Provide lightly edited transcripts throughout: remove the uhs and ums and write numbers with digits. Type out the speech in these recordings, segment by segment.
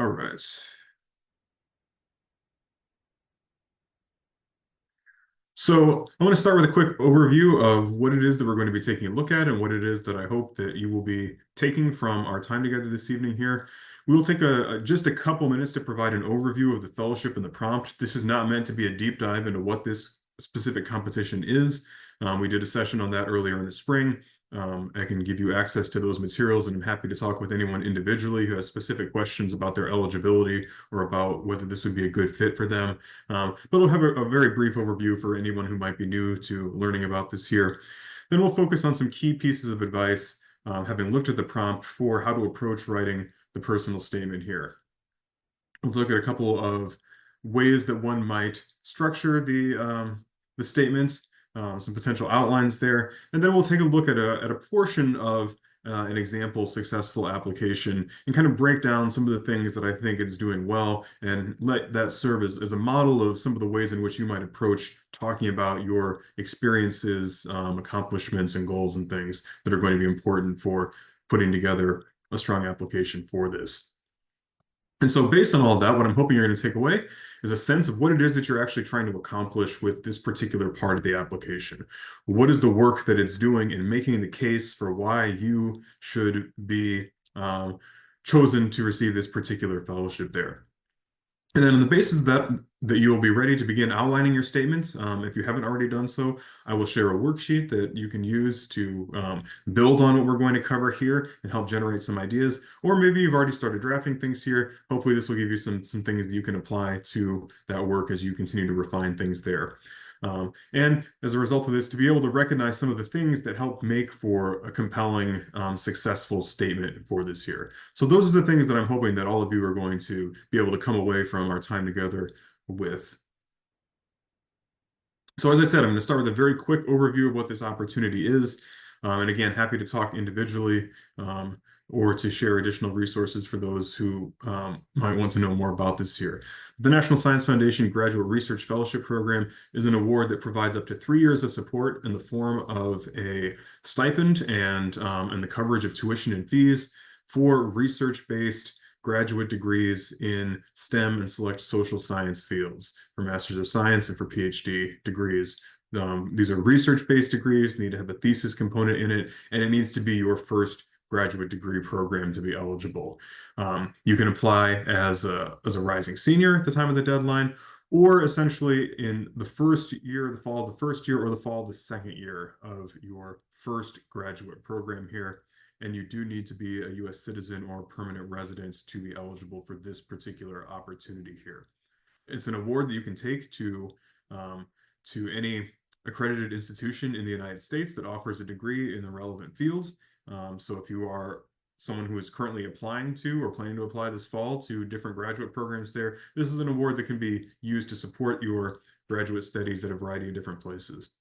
All right. So I want to start with a quick overview of what it is that we're going to be taking a look at and what it is that I hope that you will be taking from our time together this evening here. We will take just a couple minutes to provide an overview of the fellowship and the prompt. This is not meant to be a deep dive into what this specific competition is. We did a session on that earlier in the spring. I can give you access to those materials, and I'm happy to talk with anyone individually who has specific questions about their eligibility or about whether this would be a good fit for them. But we'll have a very brief overview for anyone who might be new to learning about this here. Then we'll focus on some key pieces of advice, having looked at the prompt for how to approach writing the personal statement here. We'll look at a couple of ways that one might structure the statements, some potential outlines there, and then we'll take a look at a portion of an example successful application and kind of break down some of the things that I think it's doing well and let that serve as a model of some of the ways in which you might approach talking about your experiences, accomplishments, and goals and things that are going to be important for putting together a strong application for this. And so based on all of that, what I'm hoping you're going to take away is a sense of what it is that you're actually trying to accomplish with this particular part of the application. What is the work that it's doing in making the case for why you should be chosen to receive this particular fellowship there? And then on the basis of that you'll be ready to begin outlining your statements. If you haven't already done so, I will share a worksheet that you can use to build on what we're going to cover here and help generate some ideas. Or maybe you've already started drafting things here. Hopefully this will give you some things that you can apply to that work as you continue to refine things there. And as a result of this, to be able to recognize some of the things that help make for a compelling, successful statement for this year. So those are the things that I'm hoping that all of you are going to be able to come away from our time together with. So as I said, I'm going to start with a very quick overview of what this opportunity is. And again, happy to talk individually or to share additional resources for those who might want to know more about this year. The National Science Foundation Graduate Research Fellowship Program is an award that provides up to 3 years of support in the form of a stipend and the coverage of tuition and fees for research-based graduate degrees in STEM and select social science fields for Masters of Science and for PhD degrees. These are research-based degrees, need to have a thesis component in it, and it needs to be your first graduate degree program to be eligible. You can apply as a rising senior at the time of the deadline, or essentially in the first year, the fall of the first year, or the fall of the second year of your first graduate program here. And you do need to be a U.S. citizen or permanent resident to be eligible for this particular opportunity here. It's an award that you can take to any accredited institution in the United States that offers a degree in the relevant fields. So if you are someone who is currently applying to or planning to apply this fall to different graduate programs there, this is an award that can be used to support your graduate studies at a variety of different places.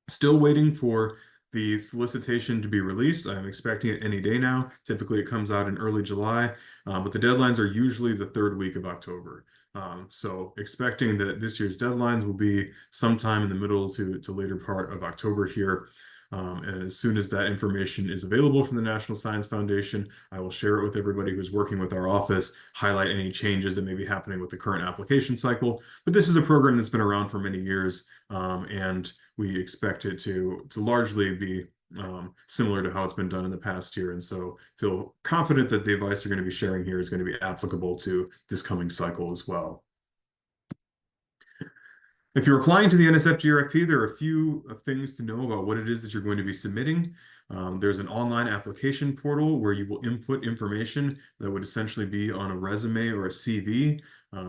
Still waiting for the solicitation to be released. I'm expecting it any day now. Typically, it comes out in early July, but the deadlines are usually the 3rd week of October. So expecting that this year's deadlines will be sometime in the middle to later part of October here. And as soon as that information is available from the National Science Foundation, I will share it with everybody who's working with our office, highlight any changes that may be happening with the current application cycle. But this is a program that's been around for many years, and we expect it to largely be similar to how it's been done in the past year. And so feel confident that the advice you're going to be sharing here is going to be applicable to this coming cycle as well. If you're applying to the NSF GRFP, there are a few things to know about what it is that you're going to be submitting. There's an online application portal where you will input information that would essentially be on a resume or a CV.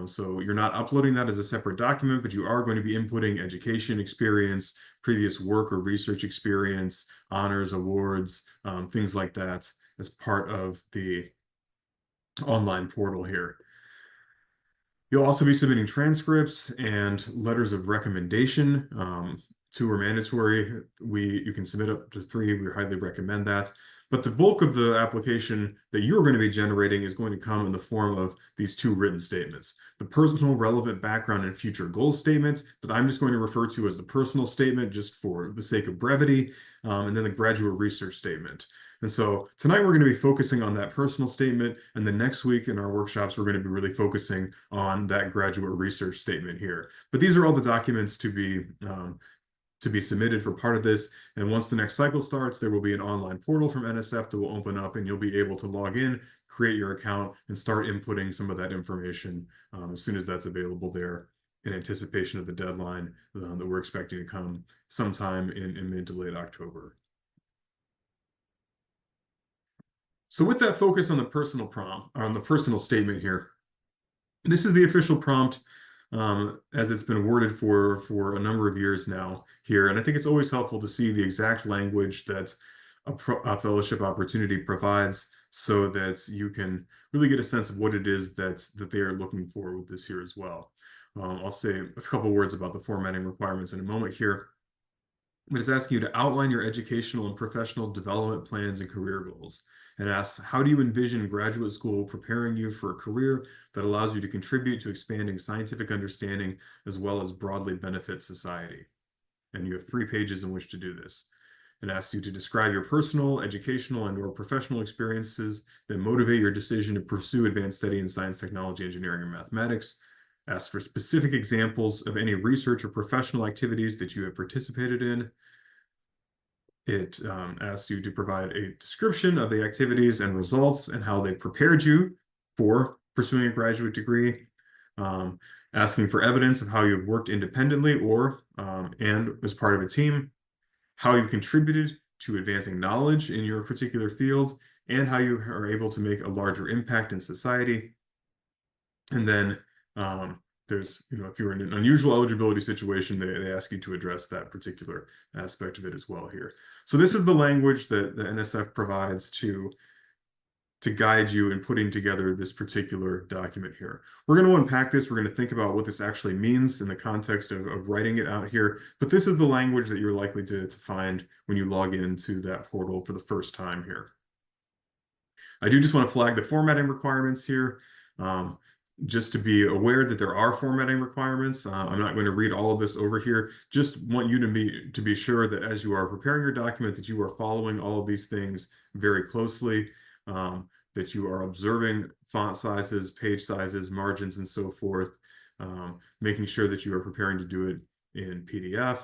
So you're not uploading that as a separate document, but you are going to be inputting education experience, previous work or research experience, honors, awards, things like that as part of the online portal here. You'll also be submitting transcripts and letters of recommendation. 2 are mandatory. You can submit up to 3. We highly recommend that. But the bulk of the application that you're going to be generating is going to come in the form of these 2 written statements. The personal relevant background and future goals statement that I'm just going to refer to as the personal statement just for the sake of brevity, and then the graduate research statement. And so tonight we're going to be focusing on that personal statement, and the next week in our workshops we're going to be really focusing on that graduate research statement here. But these are all the documents to be submitted for part of this. And once the next cycle starts, there will be an online portal from NSF that will open up, and you'll be able to log in, create your account, and start inputting some of that information as soon as that's available there, in anticipation of the deadline that we're expecting to come sometime in mid to late October. So with that focus on the personal prompt, on the personal statement here, this is the official prompt as it's been worded for a number of years now here. And I think it's always helpful to see the exact language that a fellowship opportunity provides, so that you can really get a sense of what it is that they are looking for with this here as well. I'll say a couple words about the formatting requirements in a moment here. But it's asking you to outline your educational and professional development plans and career goals, and asks, how do you envision graduate school preparing you for a career that allows you to contribute to expanding scientific understanding as well as broadly benefit society? And you have 3 pages in which to do this. It asks you to describe your personal, educational, and/or professional experiences that motivate your decision to pursue advanced study in science, technology, engineering, or mathematics. Ask for specific examples of any research or professional activities that you have participated in. It asks you to provide a description of the activities and results and how they prepared you for pursuing a graduate degree. Asking for evidence of how you've worked independently or and as part of a team, how you contributed to advancing knowledge in your particular field, and how you are able to make a larger impact in society. And then there's, if you're in an unusual eligibility situation, they ask you to address that particular aspect of it as well here. So this is the language that the NSF provides to guide you in putting together this particular document here. We're going to unpack this. We're going to think about what this actually means in the context of writing it out here. But this is the language that you're likely to find when you log into that portal for the first time here. I do just want to flag the formatting requirements here. Just to be aware that there are formatting requirements. I'm not going to read all of this over here. Just want you to be sure that as you are preparing your document, that you are following all of these things very closely, that you are observing font sizes, page sizes, margins, and so forth, making sure that you are preparing to do it in PDF.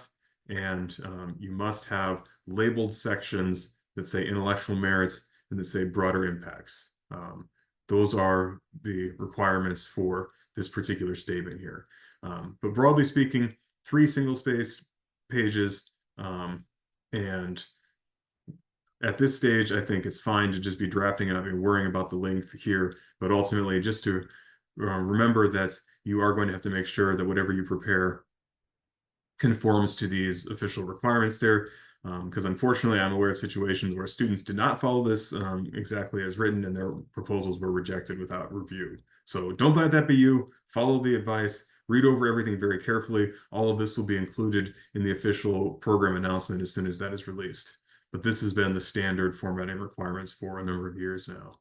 And you must have labeled sections that say intellectual merits and that say broader impacts. Those are the requirements for this particular statement here. But broadly speaking, 3 single-spaced pages. And at this stage, I think it's fine to just be drafting it up and worrying about the length here. But ultimately, just to remember that you are going to have to make sure that whatever you prepare conforms to these official requirements there. Because unfortunately, I'm aware of situations where students did not follow this exactly as written, and their proposals were rejected without review. So don't let that be you. Follow the advice. Read over everything very carefully. All of this will be included in the official program announcement as soon as that is released. But this has been the standard formatting requirements for a number of years now.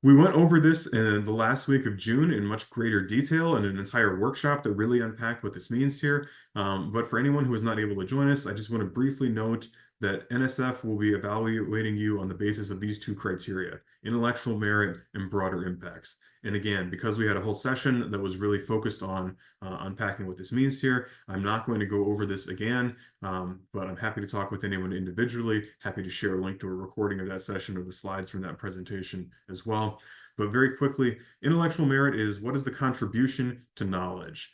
We went over this in the last week of June in much greater detail in an entire workshop that really unpacked what this means here. But for anyone who is not able to join us, I just want to briefly note that NSF will be evaluating you on the basis of these 2 criteria: intellectual merit and broader impacts. And again, because we had a whole session that was really focused on unpacking what this means here, I'm not going to go over this again, but I'm happy to talk with anyone individually, happy to share a link to a recording of that session or the slides from that presentation as well. But very quickly, intellectual merit is, what is the contribution to knowledge?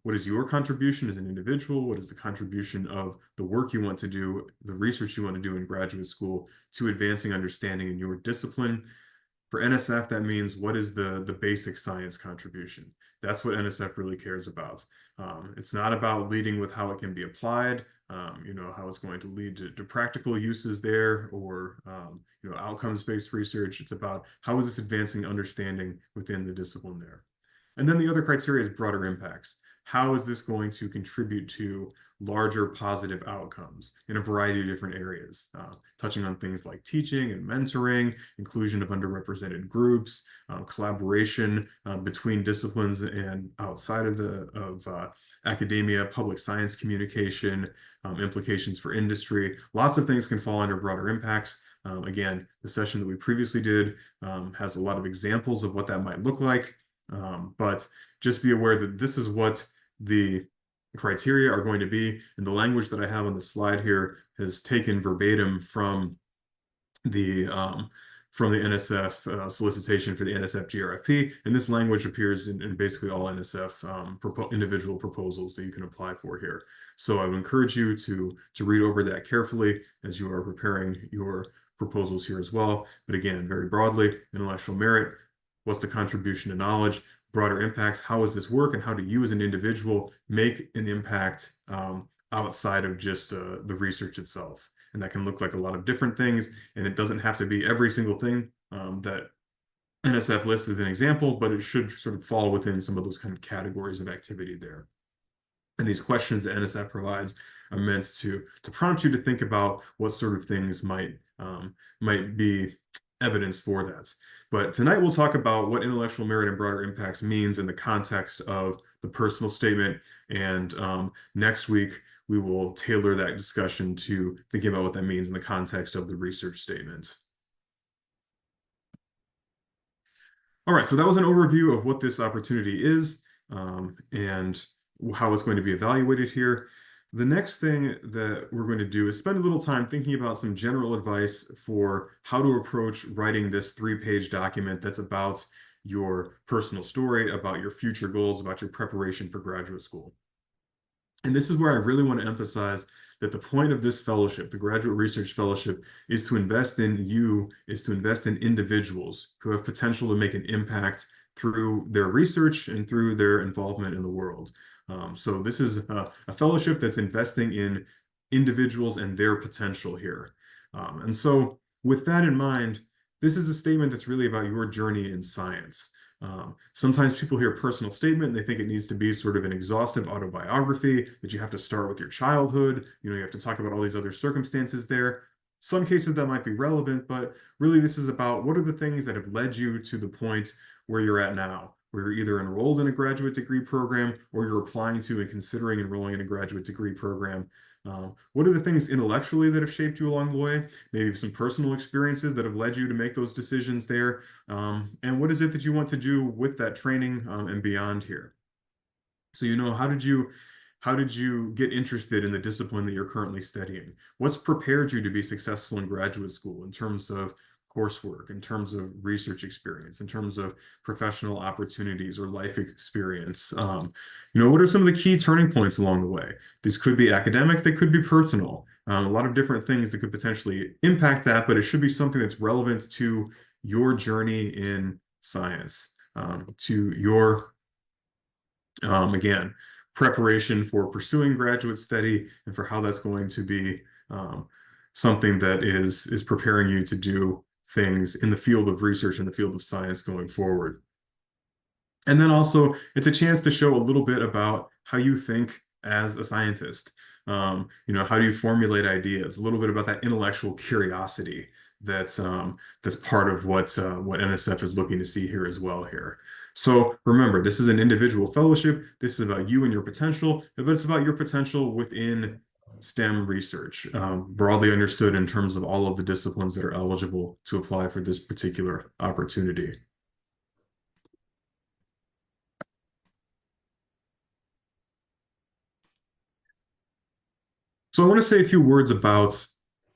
What is your contribution as an individual? What is the contribution of the work you want to do, the research you want to do in graduate school, to advancing understanding in your discipline? For NSF, that means, what is the basic science contribution? That's what NSF really cares about. It's not about leading with how it can be applied, how it's going to lead to practical uses there, or outcomes-based research. It's about, how is this advancing understanding within the discipline there? And then the other criteria is broader impacts. how is this going to contribute to larger positive outcomes in a variety of different areas, touching on things like teaching and mentoring, inclusion of underrepresented groups, collaboration between disciplines and outside of academia, public science communication, implications for industry. Lots of things can fall under broader impacts. Again, the session that we previously did has a lot of examples of what that might look like, but just be aware that this is what the criteria are going to be, and the language that I have on the slide here is taken verbatim the NSF solicitation for the NSF GRFP, and this language appears in basically all NSF individual proposals that you can apply for here. So I would encourage you to read over that carefully as you are preparing your proposals here as well. But again, very broadly, intellectual merit, what's the contribution to knowledge, broader impacts, how does this work, and how do you as an individual make an impact outside of just the research itself. And that can look like a lot of different things, and it doesn't have to be every single thing that NSF lists as an example, but it should sort of fall within some of those kind of categories of activity there. And these questions that NSF provides are meant to prompt you to think about what sort of things might be evidence for that. But tonight we'll talk about what intellectual merit and broader impacts means in the context of the personal statement. And next week we will tailor that discussion to thinking about what that means in the context of the research statement. All right, so that was an overview of what this opportunity is and how it's going to be evaluated here. The next thing that we're going to do is spend a little time thinking about some general advice for how to approach writing this 3-page document that's about your personal story, about your future goals, about your preparation for graduate school. And this is where I really want to emphasize that the point of this fellowship, the Graduate Research Fellowship, is to invest in you, is to invest in individuals who have potential to make an impact through their research and through their involvement in the world. So this is a fellowship that's investing in individuals and their potential here. And so with that in mind, this is a statement that's really about your journey in science. Sometimes people hear personal statement and they think it needs to be sort of an exhaustive autobiography, that you have to start with your childhood, you have to talk about all these other circumstances there. Some cases that might be relevant, but really this is about what are the things that have led you to the point where you're at now, where you're either enrolled in a graduate degree program or you're applying to and considering enrolling in a graduate degree program. What are the things intellectually that have shaped you along the way? Maybe some personal experiences that have led you to make those decisions there. And what is it that you want to do with that training and beyond here? So, how did you get interested in the discipline that you're currently studying? What's prepared you to be successful in graduate school in terms of coursework, in terms of research experience, in terms of professional opportunities or life experience? What are some of the key turning points along the way? These could be academic, they could be personal, a lot of different things that could potentially impact that, but it should be something that's relevant to your journey in science, to your, again, preparation for pursuing graduate study and for how that's going to be something that is preparing you to do things in the field of research, in the field of science going forward. And then also, it's a chance to show a little bit about how you think as a scientist. How do you formulate ideas? A little bit about that intellectual curiosity that's part of what NSF is looking to see here as well here. So remember, this is an individual fellowship. This is about you and your potential, but it's about your potential within STEM research, broadly understood in terms of all of the disciplines that are eligible to apply for this particular opportunity. So I want to say a few words about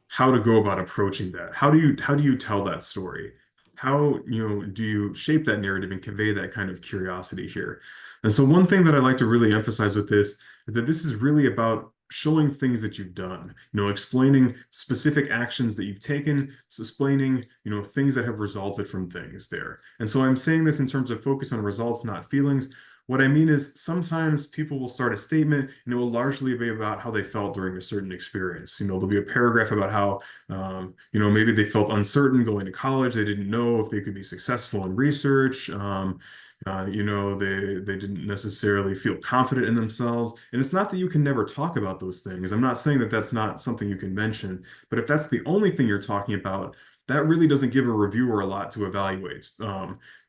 how to go about approaching that. How do you tell that story? How do you shape that narrative and convey that kind of curiosity here? And so one thing that I like to really emphasize with this is that this is really about showing things that you've done, explaining specific actions that you've taken, explaining, things that have resulted from things there. And so I'm saying this in terms of focus on results, not feelings. What I mean is sometimes people will start a statement and it will largely be about how they felt during a certain experience. There'll be a paragraph about how, maybe they felt uncertain going to college. They didn't know if they could be successful in research. They didn't necessarily feel confident in themselves. And it's not that you can never talk about those things. I'm not saying that that's not something you can mention, but if that's the only thing you're talking about, that really doesn't give a reviewer a lot to evaluate.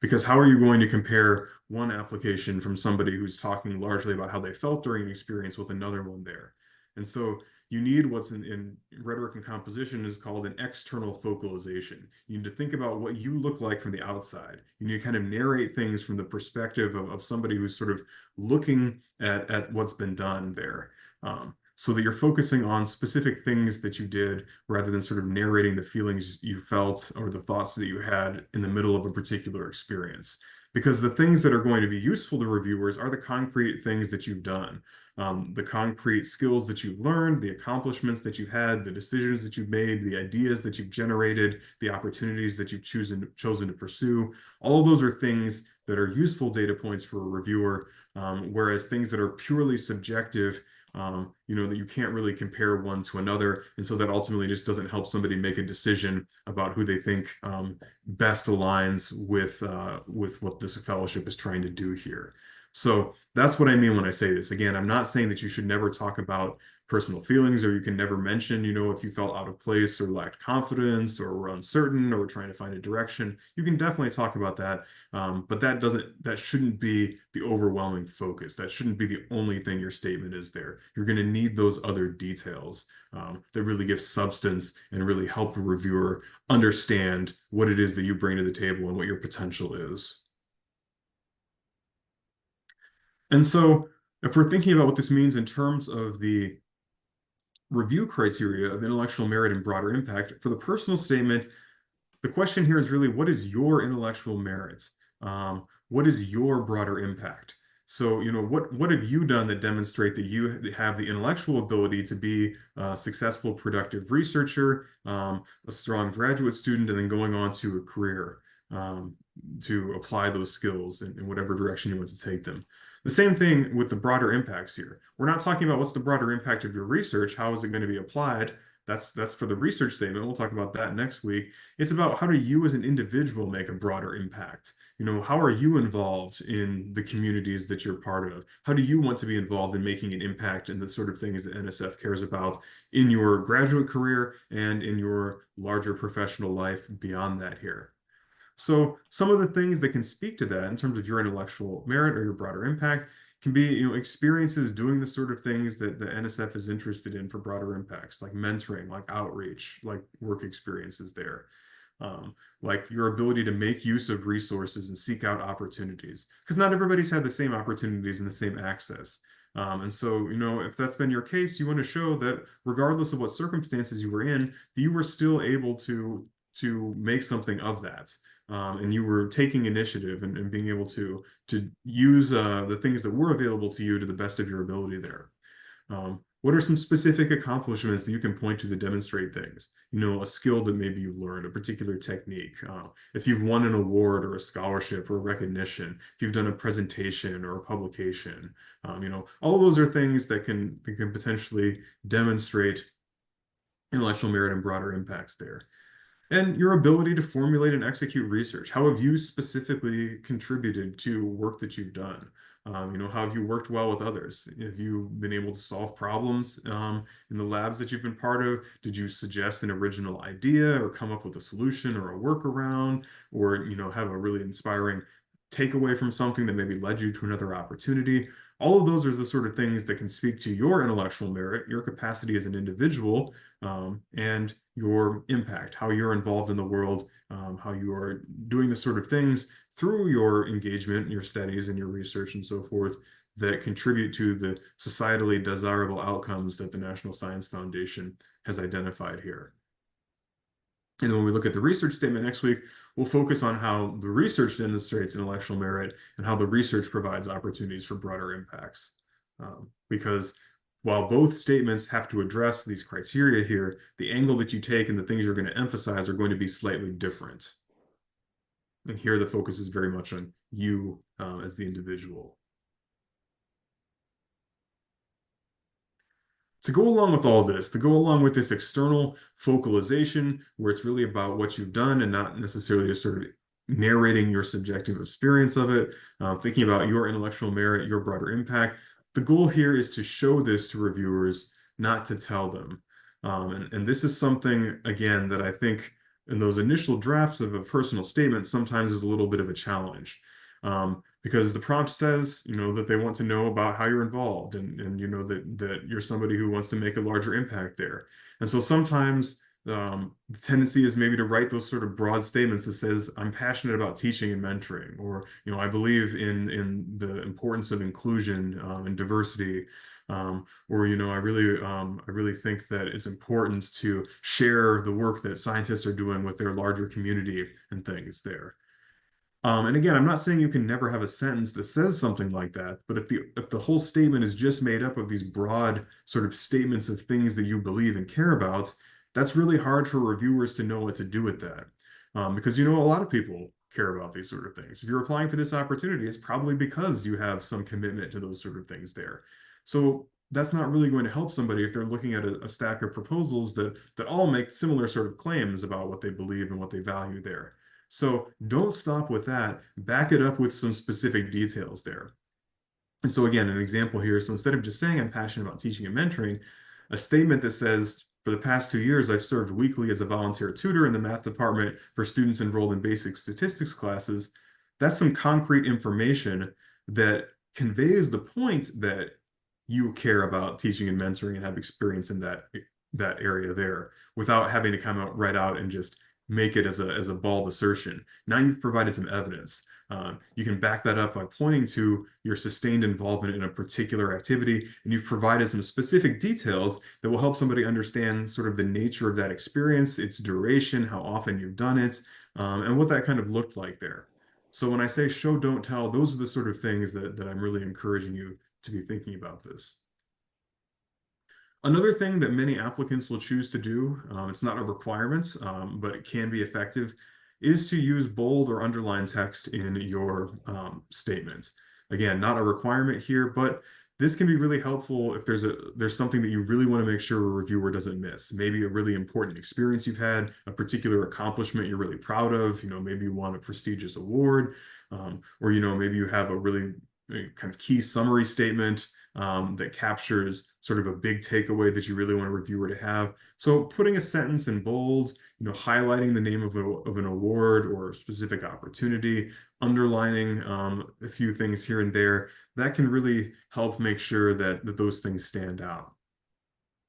Because how are you going to compare one application from somebody who's talking largely about how they felt during an experience with another one there? And so you need what's in rhetoric and composition is called an external focalization. You need to think about what you look like from the outside. You need to kind of narrate things from the perspective of somebody who's sort of looking at what's been done there. So that you're focusing on specific things that you did rather than sort of narrating the feelings you felt or the thoughts that you had in the middle of a particular experience. Because the things that are going to be useful to reviewers are the concrete things that you've done, the concrete skills that you've learned, the accomplishments that you've had, the decisions that you've made, the ideas that you've generated, the opportunities that you've chosen to pursue. All of those are things that are useful data points for a reviewer, whereas things that are purely subjective, that you can't really compare one to another. And so that ultimately just doesn't help somebody make a decision about who they think best aligns with what this fellowship is trying to do here. So that's what I mean when I say this. Again, I'm not saying that you should never talk about personal feelings or you can never mention, if you felt out of place or lacked confidence or were uncertain or were trying to find a direction. You can definitely talk about that. But that shouldn't be the overwhelming focus. That shouldn't be the only thing your statement is there. You're going to need those other details that really give substance and really help a reviewer understand what it is that you bring to the table and what your potential is. And so if we're thinking about what this means in terms of the review criteria of intellectual merit and broader impact, for the personal statement, the question here is really, what is your intellectual merit? What is your broader impact? So, what have you done that demonstrate that you have the intellectual ability to be a successful, productive researcher, a strong graduate student, and then going on to a career to apply those skills in whatever direction you want to take them. The same thing with the broader impacts here. We're not talking about what's the broader impact of your research, how is it going to be applied? That's for the research statement. We'll talk about that next week. It's about how do you as an individual make a broader impact? How are you involved in the communities that you're part of? How do you want to be involved in making an impact in the sort of things that NSF cares about in your graduate career and in your larger professional life beyond that here? So some of the things that can speak to that in terms of your intellectual merit or your broader impact can be, experiences doing the sort of things that the NSF is interested in for broader impacts, like mentoring, like outreach, like work experiences there. Like your ability to make use of resources and seek out opportunities, because not everybody's had the same opportunities and the same access. And so, if that's been your case, you want to show that regardless of what circumstances you were in, that you were still able to make something of that. And you were taking initiative and being able to use the things that were available to you to the best of your ability there. What are some specific accomplishments that you can point to demonstrate things? A skill that maybe you've learned, a particular technique. If you've won an award or a scholarship or recognition, if you've done a presentation or a publication, all of those are things that can potentially demonstrate intellectual merit and broader impacts there. And your ability to formulate and execute research. How have you specifically contributed to work that you've done? How have you worked well with others? Have you been able to solve problems in the labs that you've been part of? Did you suggest an original idea or come up with a solution or a workaround, or have a really inspiring takeaway from something that maybe led you to another opportunity? All of those are the sort of things that can speak to your intellectual merit, your capacity as an individual, and your impact, how you're involved in the world, how you are doing the sort of things through your engagement, your studies, and your research and so forth that contribute to the societally desirable outcomes that the National Science Foundation has identified here. And when we look at the research statement next week, we'll focus on how the research demonstrates intellectual merit and how the research provides opportunities for broader impacts. Because while both statements have to address these criteria here, the angle that you take and the things you're going to emphasize are going to be slightly different. And here the focus is very much on you as the individual. to go along with all this, to go along with this external focalization where it's really about what you've done and not necessarily just sort of narrating your subjective experience of it, thinking about your intellectual merit, your broader impact. The goal here is to show this to reviewers, not to tell them. And this is something, again, that I think in those initial drafts of a personal statement sometimes is a little bit of a challenge. Because the prompt says, that they want to know about how you're involved and that you're somebody who wants to make a larger impact there. And so sometimes the tendency is maybe to write those sort of broad statements that says, I'm passionate about teaching and mentoring, or, I believe in the importance of inclusion and diversity. Or I really think that it's important to share the work that scientists are doing with their larger community and things there. And again, I'm not saying you can never have a sentence that says something like that, but if the whole statement is just made up of these broad sort of statements of things that you believe and care about, that's really hard for reviewers to know what to do with that. Because a lot of people care about these sort of things. If you're applying for this opportunity, it's probably because you have some commitment to those sort of things there. So that's not really going to help somebody if they're looking at a stack of proposals that all make similar sort of claims about what they believe and what they value there. So don't stop with that. Back it up with some specific details there. And so again, an example here. So instead of just saying I'm passionate about teaching and mentoring, a statement that says, for the past 2 years, I've served weekly as a volunteer tutor in the math department for students enrolled in basic statistics classes. That's some concrete information that conveys the point that you care about teaching and mentoring and have experience in that area there without having to come out right out and just make it as a bald assertion. Now you've provided some evidence. You can back that up by pointing to your sustained involvement in a particular activity, and you've provided some specific details that will help somebody understand sort of the nature of that experience, its duration, how often you've done it, and what that kind of looked like there. So when I say show, don't tell, those are the sort of things that I'm really encouraging you to be thinking about this. Another thing that many applicants will choose to do, it's not a requirement, but it can be effective, is to use bold or underlined text in your statement. Again, not a requirement here, but this can be really helpful if there's something that you really want to make sure a reviewer doesn't miss. Maybe a really important experience you've had, a particular accomplishment you're really proud of. Maybe you won a prestigious award, or maybe you have a really kind of key summary statement that captures sort of a big takeaway that you really want a reviewer to have. So putting a sentence in bold, highlighting the name of an award or a specific opportunity, underlining a few things here and there, that can really help make sure that those things stand out.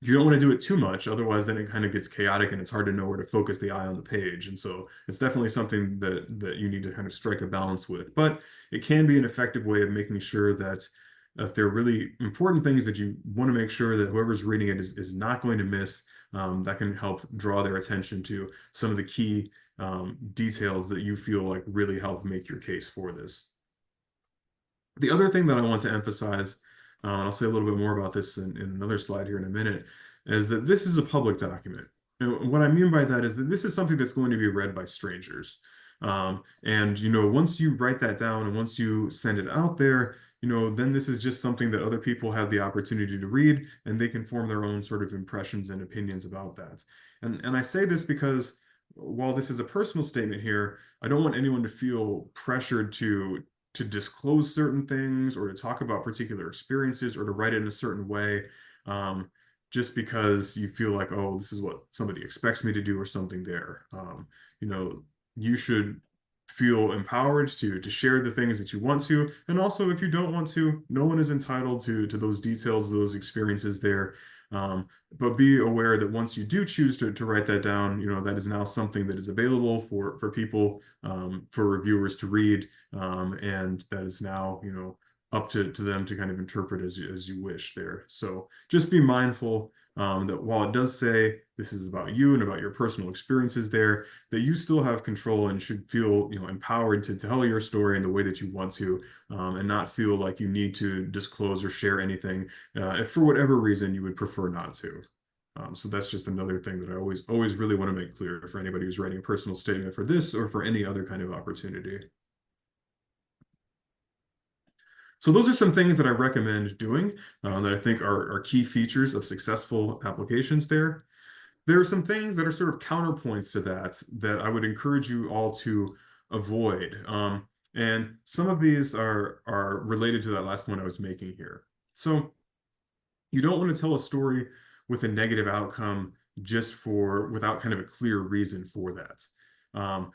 You don't want to do it too much, otherwise then it kind of gets chaotic and it's hard to know where to focus the eye on the page. And so it's definitely something that you need to kind of strike a balance with. But it can be an effective way of making sure that if there are really important things that you want to make sure that whoever's reading it is not going to miss, that can help draw their attention to some of the key details that you feel like really help make your case for this. The other thing that I want to emphasize, and I'll say a little bit more about this in another slide here in a minute, is that this is a public document. And what I mean by that is that this is something that's going to be read by strangers. And once you write that down and once you send it out there, then this is just something that other people have the opportunity to read, and they can form their own sort of impressions and opinions about that. And I say this because while this is a personal statement here, I don't want anyone to feel pressured to disclose certain things or to talk about particular experiences or to write it in a certain way, just because you feel like, oh, this is what somebody expects me to do or something there. You should feel empowered to share the things that you want to. And also, if you don't want to, no one is entitled to those details, those experiences there. But be aware that once you do choose to write that down, that is now something that is available for people, for reviewers to read, and that is now, up to them to kind of interpret as you wish there. So just be mindful that while it does say this is about you and about your personal experiences there, that you still have control and should feel, empowered to tell your story in the way that you want to, and not feel like you need to disclose or share anything if for whatever reason you would prefer not to. So that's just another thing that I always really want to make clear for anybody who's writing a personal statement for this or for any other kind of opportunity. So those are some things that I recommend doing that I think are key features of successful applications there. There are some things that are sort of counterpoints to that that I would encourage you all to avoid. And some of these are related to that last point I was making here. So you don't want to tell a story with a negative outcome just for without kind of a clear reason for that. Um,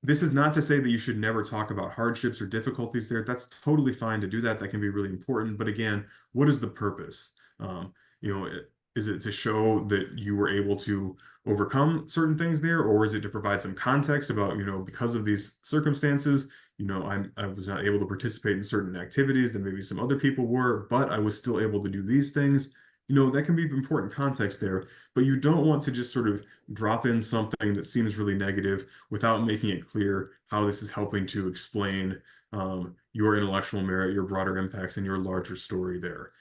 this is not to say that you should never talk about hardships or difficulties there. That's totally fine to do that. That can be really important. But again, what is the purpose? Um, you know, is it to show that you were able to overcome certain things there, or is it to provide some context about, because of these circumstances, I was not able to participate in certain activities that maybe some other people were, but I was still able to do these things. That can be important context there, but you don't want to just sort of drop in something that seems really negative without making it clear how this is helping to explain your intellectual merit, your broader impacts, and your larger story there.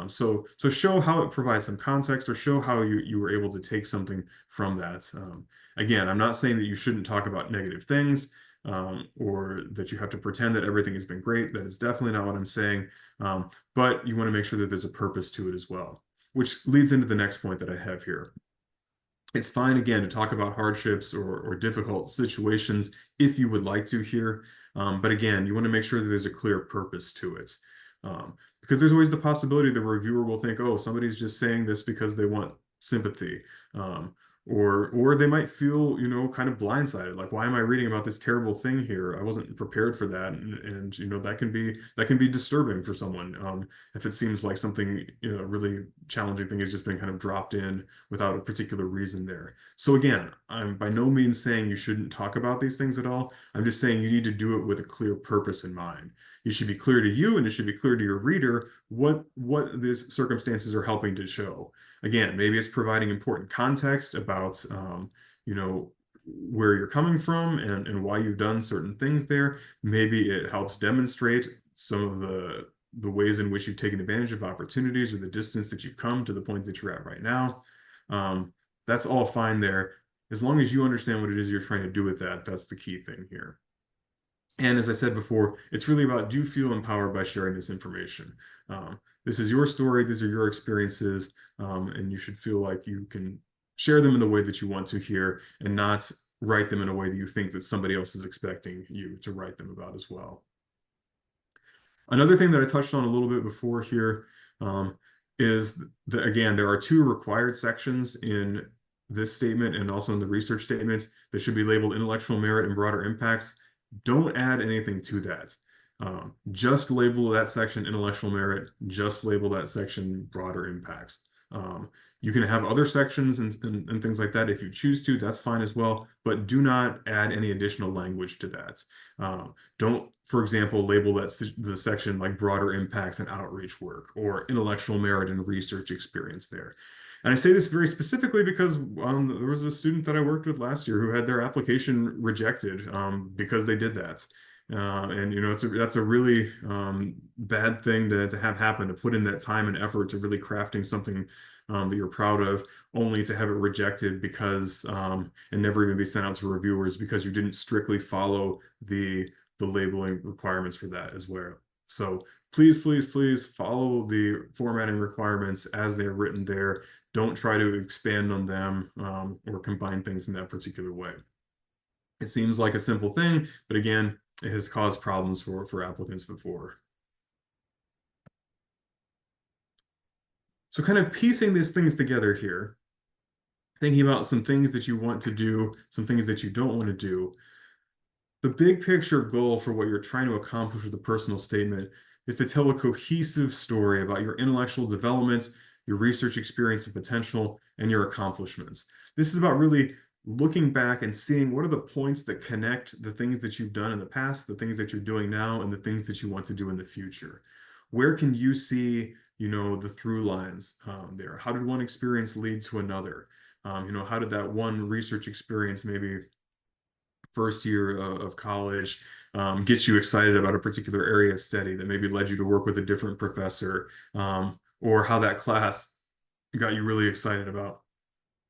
So show how it provides some context, or show how you were able to take something from that. Again, I'm not saying that you shouldn't talk about negative things, or that you have to pretend that everything has been great. That is definitely not what I'm saying. But you want to make sure that there's a purpose to it as well, which leads into the next point that I have here. It's fine, again, to talk about hardships or difficult situations if you would like to here. But again, you want to make sure that there's a clear purpose to it. Because there's always the possibility the reviewer will think, oh, somebody's just saying this because they want sympathy. Or they might feel, kind of blindsided, like, why am I reading about this terrible thing here? I wasn't prepared for that. And that can be disturbing for someone. If it seems like something, really challenging thing has just been kind of dropped in without a particular reason there. So again, I'm by no means saying you shouldn't talk about these things at all. I'm just saying you need to do it with a clear purpose in mind. It should be clear to you, and it should be clear to your reader what these circumstances are helping to show. Again, maybe it's providing important context about where you're coming from and why you've done certain things there. Maybe it helps demonstrate some of the ways in which you've taken advantage of opportunities, or the distance that you've come to the point that you're at right now. That's all fine there. As long as you understand what it is you're trying to do with that, that's the key thing here. And as I said before, it's really about, do you feel empowered by sharing this information? This is your story, these are your experiences, and you should feel like you can share them in the way that you want to here, and not write them in a way that you think that somebody else is expecting you to write them about as well. Another thing that I touched on a little bit before here is that, again, there are two required sections in this statement and also in the research statement that should be labeled intellectual merit and broader impacts. Don't add anything to that. Just label that section intellectual merit, just label that section broader impacts. You can have other sections and things like that if you choose to, that's fine as well, but do not add any additional language to that. Don't, for example, label the section like broader impacts and outreach work, or intellectual merit and research experience there. And I say this very specifically because there was a student that I worked with last year who had their application rejected because they did that. And that's a really bad thing to have happen, to put in that time and effort to really crafting something that you're proud of, only to have it rejected because and never even be sent out to reviewers because you didn't strictly follow the labeling requirements for that as well. So please, please, please follow the formatting requirements as they're written there. Don't try to expand on them or combine things in that particular way. It seems like a simple thing, but again, it has caused problems for applicants before. So kind of piecing these things together here, thinking about some things that you want to do, some things that you don't want to do. The big picture goal for what you're trying to accomplish with the personal statement is to tell a cohesive story about your intellectual development, your research experience and potential, and your accomplishments. This is about really looking back and seeing what are the points that connect the things that you've done in the past, the things that you're doing now, and the things that you want to do in the future. Where can you see, the through lines there? How did one experience lead to another? How did that one research experience, maybe first year of college, get you excited about a particular area of study that maybe led you to work with a different professor, or how that class got you really excited about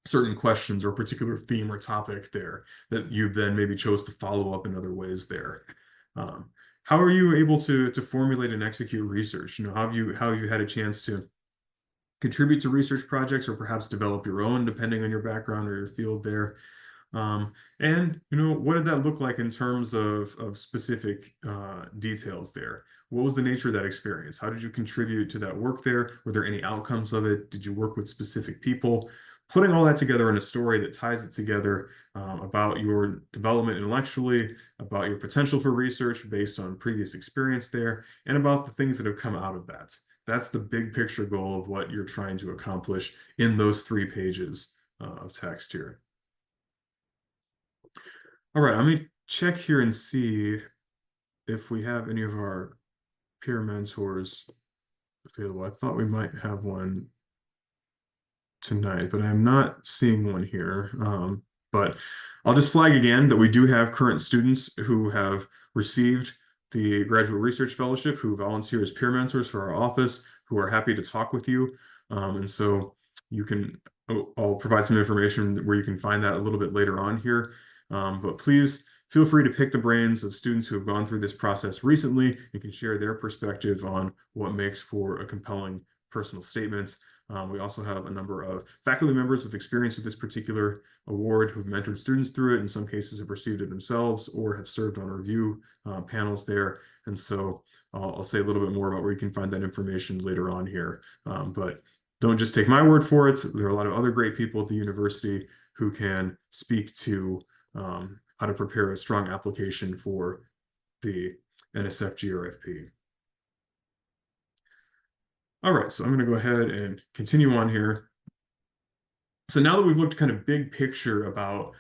certain questions or a particular theme or topic there that you then maybe chose to follow up in other ways there. how are you able to formulate and execute research? You know, how have you had a chance to contribute to research projects or perhaps develop your own, depending on your background or your field there? And you know, what did that look like in terms of specific details there? What was the nature of that experience? How did you contribute to that work there? Were there any outcomes of it? Did you work with specific people? Putting all that together in a story that ties it together about your development intellectually, about your potential for research based on previous experience there, and about the things that have come out of that. That's the big picture goal of what you're trying to accomplish in those 3 pages of text here. All right, let me check here and see if we have any of our peer mentors available. I thought we might have one tonight, but I'm not seeing one here. But I'll just flag again that we do have current students who have received the Graduate Research Fellowship who volunteer as peer mentors for our office, who are happy to talk with you. And so you can, I'll provide some information where you can find that a little bit later on here. But please feel free to pick the brains of students who have gone through this process recently and can share their perspective on what makes for a compelling personal statement. We also have a number of faculty members with experience with this particular award who've mentored students through it. In some cases have received it themselves or have served on review panels there. And so I'll say a little bit more about where you can find that information later on here. But don't just take my word for it. There are a lot of other great people at the university who can speak to how to prepare a strong application for the NSF GRFP. All right, so I'm going to go ahead and continue on here. So now that we've looked kind of big picture about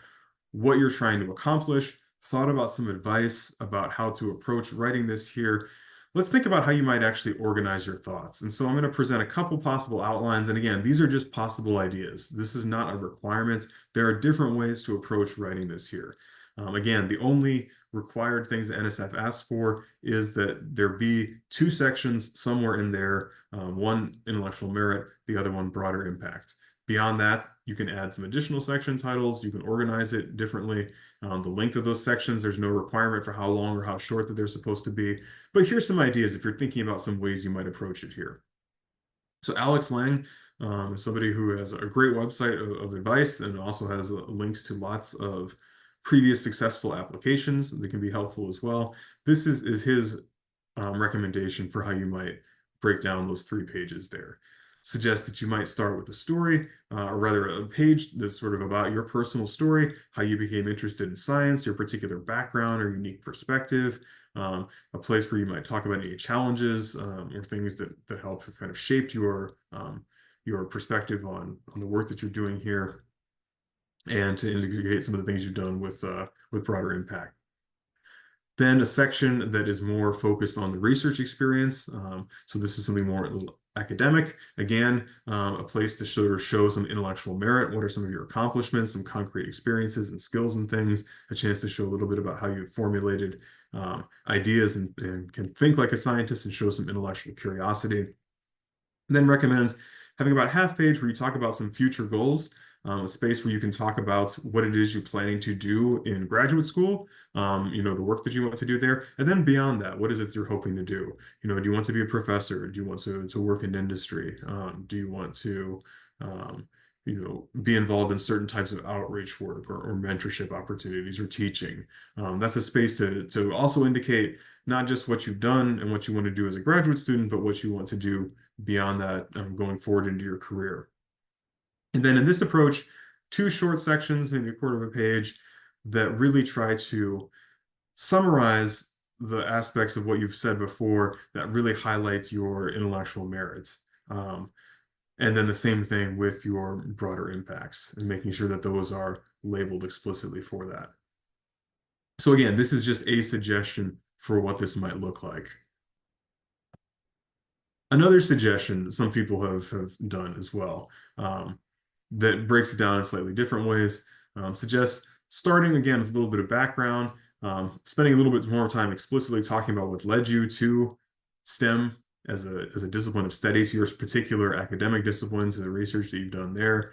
what you're trying to accomplish, thought about some advice about how to approach writing this here, let's think about how you might actually organize your thoughts. And so I'm going to present a couple possible outlines. And again, these are just possible ideas. This is not a requirement. There are different ways to approach writing this here. Again, the only required things that NSF asks for is that there be 2 sections somewhere in there, one intellectual merit, the other one broader impact. Beyond that, you can add some additional section titles. You can organize it differently. The length of those sections, there's no requirement for how long or how short that they're supposed to be. But here's some ideas if you're thinking about some ways you might approach it here. So Alex Lang is somebody who has a great website of advice and also has links to lots of previous successful applications that can be helpful as well. This is his recommendation for how you might break down those 3 pages there. Suggest that you might start with a story, or rather a page that's sort of about your personal story, how you became interested in science, your particular background or unique perspective, a place where you might talk about any challenges or things that help have kind of shaped your perspective on the work that you're doing here, and to indicate some of the things you've done with broader impact. Then a section that is more focused on the research experience. So this is something more academic. Again, a place to sort of show some intellectual merit. What are some of your accomplishments, some concrete experiences and skills and things, a chance to show a little bit about how you've formulated ideas and can think like a scientist and show some intellectual curiosity. And then recommends having about half page where you talk about some future goals, a space where you can talk about what it is you're planning to do in graduate school, you know, the work that you want to do there. And then beyond that, what is it you're hoping to do? You know, do you want to be a professor? Do you want to work in industry? Do you want to, you know, be involved in certain types of outreach work or mentorship opportunities or teaching? That's a space to also indicate not just what you've done and what you want to do as a graduate student, but what you want to do beyond that going forward into your career. And then in this approach, 2 short sections, maybe a quarter of a page, that really try to summarize the aspects of what you've said before that really highlights your intellectual merits. And then the same thing with your broader impacts and making sure that those are labeled explicitly for that. So again, this is just a suggestion for what this might look like. Another suggestion that some people have done as well, that breaks it down in slightly different ways, suggests starting again with a little bit of background, spending a little bit more time explicitly talking about what led you to STEM as a discipline of study, to your particular academic discipline, to the research that you've done there,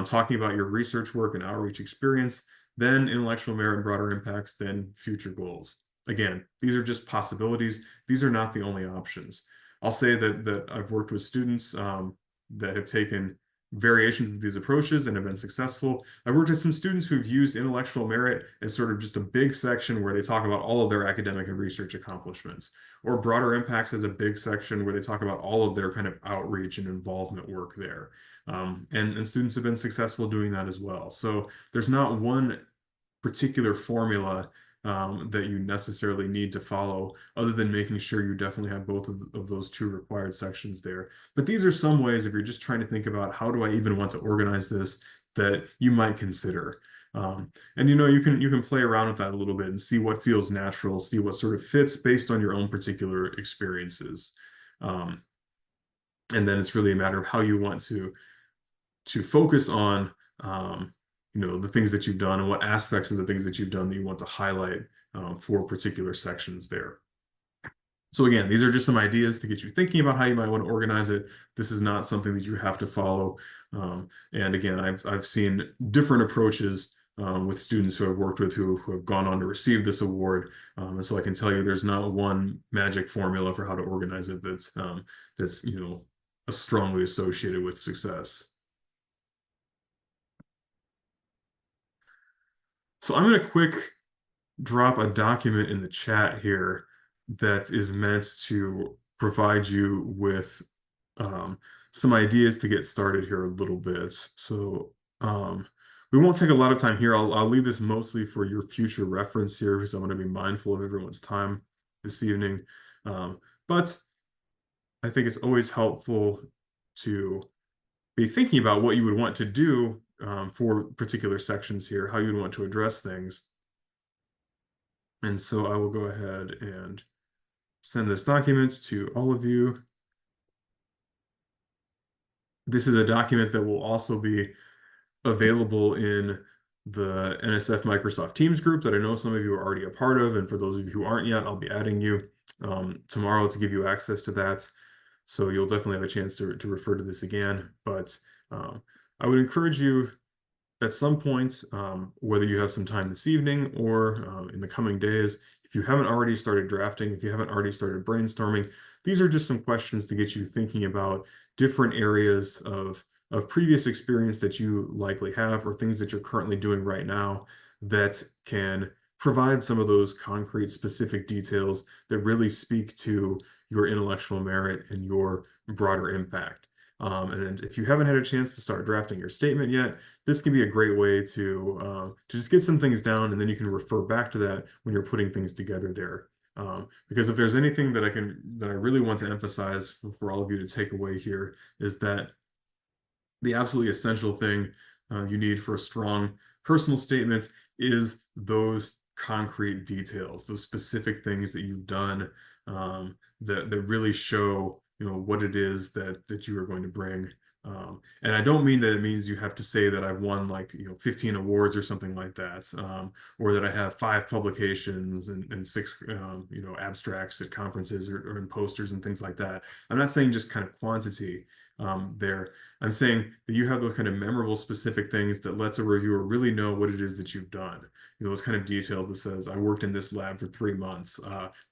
talking about your research work and outreach experience, then intellectual merit and broader impacts, then future goals. again, these are just possibilities. These are not the only options. I'll say that I've worked with students that have taken variations of these approaches and have been successful. I've worked with some students who've used intellectual merit as sort of just a big section where they talk about all of their academic and research accomplishments, or broader impacts as a big section where they talk about all of their kind of outreach and involvement work there. And students have been successful doing that as well. So there's not one particular formula that you necessarily need to follow, other than making sure you definitely have both of those two required sections there. But these are some ways, if you're just trying to think about how do I even want to organize this, that you might consider. And you can play around with that a little bit and see what feels natural, see what sort of fits based on your own particular experiences. Um, and then it's really a matter of how you want to focus on the things that you've done and what aspects of the things that you've done that you want to highlight for particular sections there. So again, these are just some ideas to get you thinking about how you might want to organize it. This is not something that you have to follow. And again, I've seen different approaches with students who I've worked with who have gone on to receive this award. And so I can tell you there's not one magic formula for how to organize it that's strongly associated with success. So I'm going to quick drop a document in the chat here that is meant to provide you with um, some ideas to get started here a little bit. So we won't take a lot of time here. I'll leave this mostly for your future reference here because I want to be mindful of everyone's time this evening. But I think it's always helpful to be thinking about what you would want to do for particular sections here, how you would want to address things. And so I will go ahead and send this document to all of you. This is a document that will also be available in the NSF Microsoft Teams group that I know some of you are already a part of. And for those of you who aren't yet, I'll be adding you tomorrow to give you access to that. So you'll definitely have a chance to refer to this again. But I would encourage you at some point, whether you have some time this evening or in the coming days, if you haven't already started drafting, if you haven't already started brainstorming, these are just some questions to get you thinking about different areas of previous experience that you likely have, or things that you're currently doing right now that can provide some of those concrete, specific details that really speak to your intellectual merit and your broader impact. And if you haven't had a chance to start drafting your statement yet, this can be a great way to just get some things down, and then you can refer back to that when you're putting things together there. Because if there's anything that I really want to emphasize for all of you to take away here, is that the absolutely essential thing you need for a strong personal statement is those concrete details, those specific things that you've done that really show what it is that you are going to bring. And I don't mean that it means you have to say that I've won 15 awards or something like that, or that I have 5 publications and 6 abstracts at conferences or in posters and things like that. I'm not saying just kind of quantity there. I'm saying that you have those kind of memorable, specific things that lets a reviewer really know what it is that you've done. Those kind of details that says, I worked in this lab for 3 months.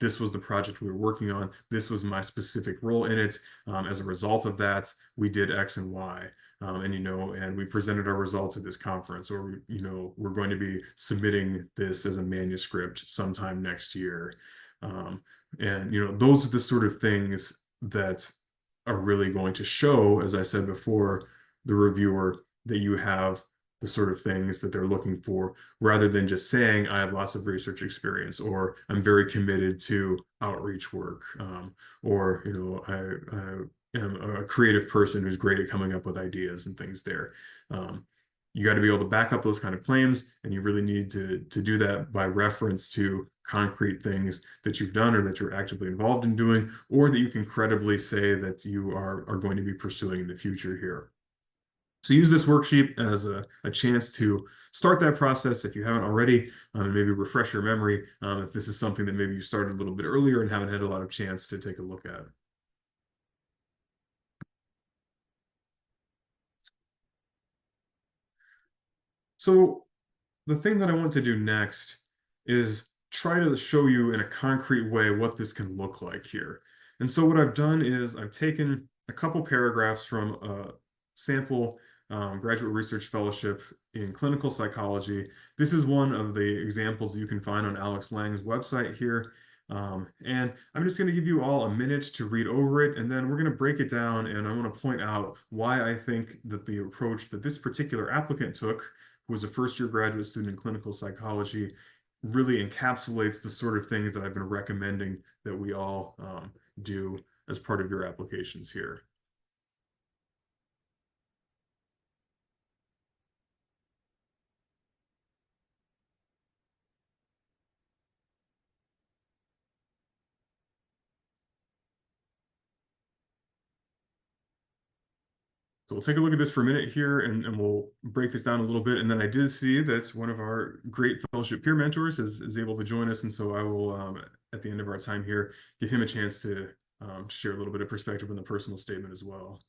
This was the project we were working on. This was my specific role in it. As a result of that, we did X and Y. And we presented our results at this conference, or, we're going to be submitting this as a manuscript sometime next year. Those are the sort of things that are really going to show, as I said before, the reviewer that you have the sort of things that they're looking for, rather than just saying, I have lots of research experience, or I'm very committed to outreach work, or, I am a creative person who's great at coming up with ideas and things there. You got to be able to back up those kind of claims, and you really need to do that by reference to concrete things that you've done or that you're actively involved in doing, or that you can credibly say that you are going to be pursuing in the future here. So use this worksheet as a chance to start that process if you haven't already, and maybe refresh your memory if this is something that maybe you started a little bit earlier and haven't had a lot of chance to take a look at. So the thing that I want to do next is try to show you in a concrete way what this can look like here. And so what I've done is I've taken a couple paragraphs from a sample graduate research fellowship in clinical psychology. This is one of the examples that you can find on Alex Lang's website here. And I'm just going to give you all a minute to read over it, and then we're going to break it down, and I want to point out why I think that the approach that this particular applicant took, who was a first-year graduate student in clinical psychology, really encapsulates the sort of things that I've been recommending that we all do as part of your applications here. So we'll take a look at this for a minute here, and we'll break this down a little bit. And then I did see that one of our great fellowship peer mentors is able to join us. And so I will, at the end of our time here, give him a chance to share a little bit of perspective on the personal statement as well.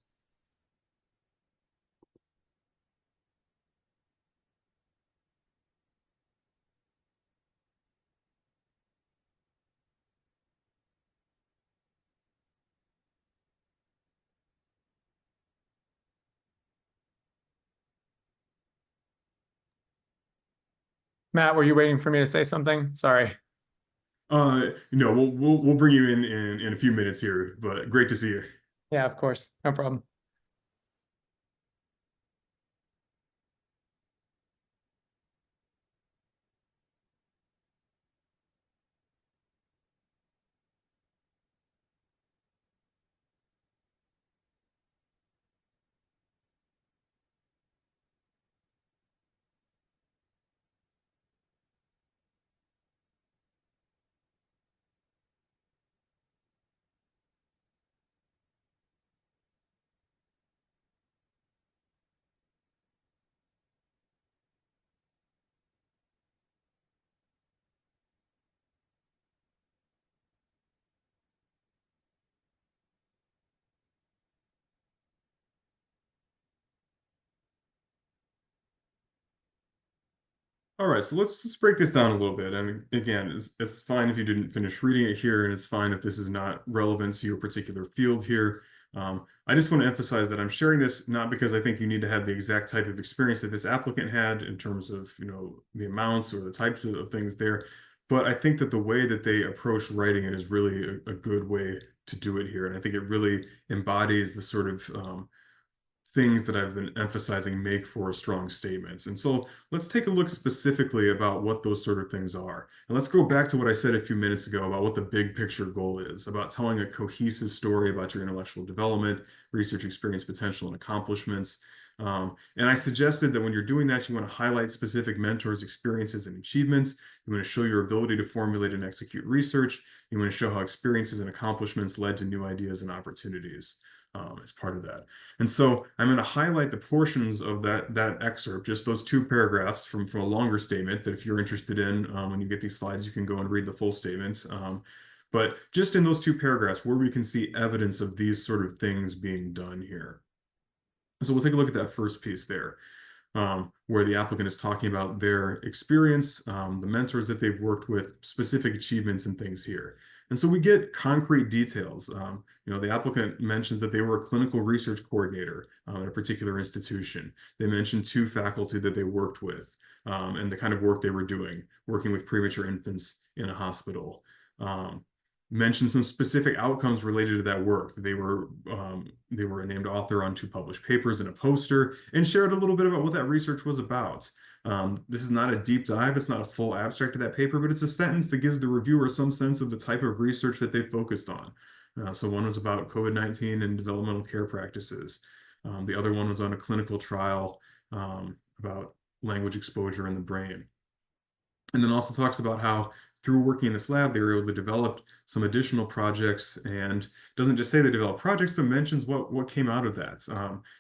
Matt, were you waiting for me to say something? Sorry. No, we'll bring you in a few minutes here, but great to see you. Yeah, of course. No problem. All right, so let's break this down a little bit. And again, it's fine if you didn't finish reading it here, and it's fine if this is not relevant to your particular field here. I just want to emphasize that I'm sharing this not because I think you need to have the exact type of experience that this applicant had in terms of, the amounts or the types of things there, but I think that the way that they approach writing it is really a good way to do it here. And I think it really embodies the sort of things that I've been emphasizing make for strong statements. And so let's take a look specifically about what those sort of things are. And let's go back to what I said a few minutes ago about what the big picture goal is, about telling a cohesive story about your intellectual development, research experience, potential, and accomplishments. And I suggested that when you're doing that, you want to highlight specific mentors' experiences and achievements. You want to show your ability to formulate and execute research. You want to show how experiences and accomplishments led to new ideas and opportunities as part of that. And so I'm going to highlight the portions of that excerpt, just those two paragraphs from a longer statement that if you're interested in, when you get these slides, you can go and read the full statement. But just in those two paragraphs where we can see evidence of these sort of things being done here. So we'll take a look at that first piece there, where the applicant is talking about their experience, the mentors that they've worked with, specific achievements and things here. And so we get concrete details. The applicant mentions that they were a clinical research coordinator at a particular institution. They mentioned two faculty that they worked with and the kind of work they were doing, working with premature infants in a hospital. Mentioned some specific outcomes related to that work. They were a named author on two published papers and a poster, and shared a little bit about what that research was about. This is not a deep dive, it's not a full abstract of that paper, but it's a sentence that gives the reviewer some sense of the type of research that they focused on. So one was about COVID-19 and developmental care practices. The other one was on a clinical trial about language exposure in the brain. And then also talks about how through working in this lab, they were able to develop some additional projects, and doesn't just say they developed projects, but mentions what came out of that.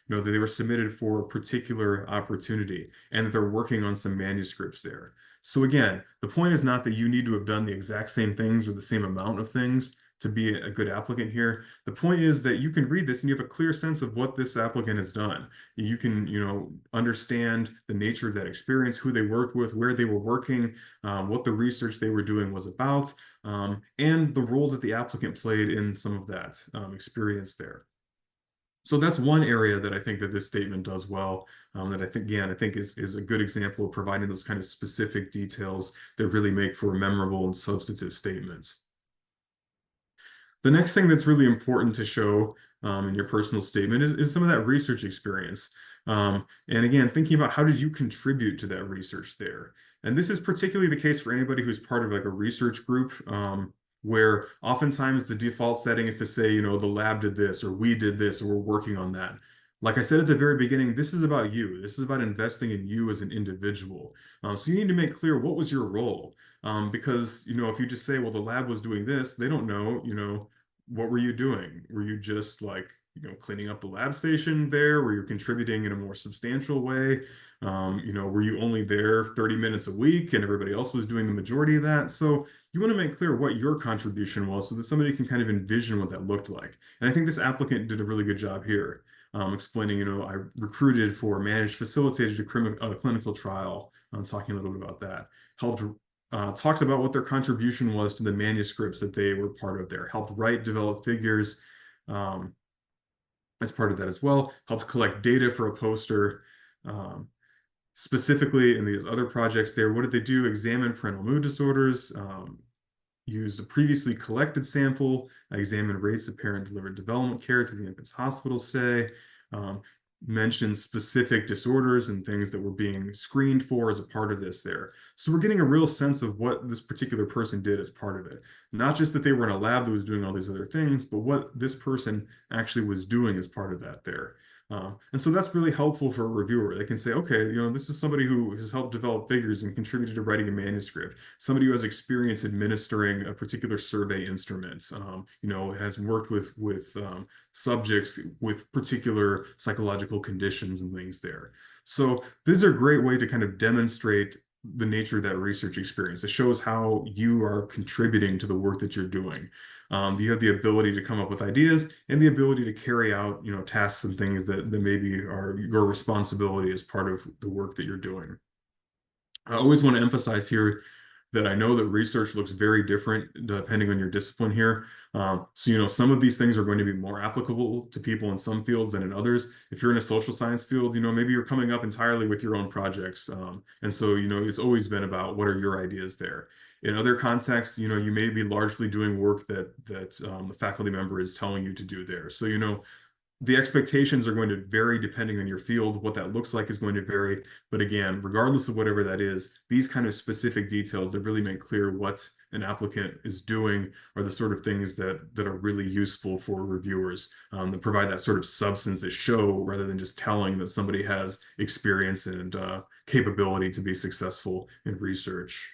That they were submitted for a particular opportunity and that they're working on some manuscripts there. So again, the point is not that you need to have done the exact same things or the same amount of things to be a good applicant here. The point is that you can read this and you have a clear sense of what this applicant has done. You can, understand the nature of that experience, who they worked with, where they were working, what the research they were doing was about, and the role that the applicant played in some of that experience there. So that's one area that I think that this statement does well, that I think, again, I think is a good example of providing those kind of specific details that really make for memorable and substantive statements. The next thing that's really important to show in your personal statement is some of that research experience. And again, thinking about how did you contribute to that research there? And this is particularly the case for anybody who's part of like a research group, where oftentimes the default setting is to say, the lab did this, or we did this, or we're working on that. Like I said at the very beginning, this is about you. This is about investing in you as an individual. So you need to make clear what was your role. Because, if you just say, well, the lab was doing this, they don't know, what were you doing? Were you just like, cleaning up the lab station there? Were you contributing in a more substantial way? Were you only there 30 minutes a week and everybody else was doing the majority of that? So you want to make clear what your contribution was so that somebody can kind of envision what that looked like. And I think this applicant did a really good job here, explaining, I recruited for, managed, facilitated a clinical trial. I'm talking a little bit about that. Helped talks about what their contribution was to the manuscripts that they were part of there. Helped write, develop figures as part of that as well. Helped collect data for a poster. Specifically in these other projects there, what did they do? Examine parental mood disorders, use a previously collected sample, examine rates of parent-delivered development care through the infant's hospital stay, mention specific disorders and things that were being screened for as a part of this there. So we're getting a real sense of what this particular person did as part of it. Not just that they were in a lab that was doing all these other things, but what this person actually was doing as part of that there. And so that's really helpful for a reviewer. They can say, okay, this is somebody who has helped develop figures and contributed to writing a manuscript. Somebody who has experience administering a particular survey instrument, has worked with subjects with particular psychological conditions and things there. So these are a great way to kind of demonstrate the nature of that research experience. It shows how you are contributing to the work that you're doing. You have the ability to come up with ideas and the ability to carry out, tasks and things that maybe are your responsibility as part of the work that you're doing. I always want to emphasize here that I know that research looks very different depending on your discipline here. So, some of these things are going to be more applicable to people in some fields than in others. If you're in a social science field, maybe you're coming up entirely with your own projects. And so, it's always been about what are your ideas there. In other contexts, you may be largely doing work that the faculty member is telling you to do there. So, the expectations are going to vary depending on your field. What that looks like is going to vary. But again, regardless of whatever that is, these kind of specific details that really make clear what an applicant is doing are the sort of things that are really useful for reviewers, that provide that sort of substance that show rather than just telling that somebody has experience and capability to be successful in research.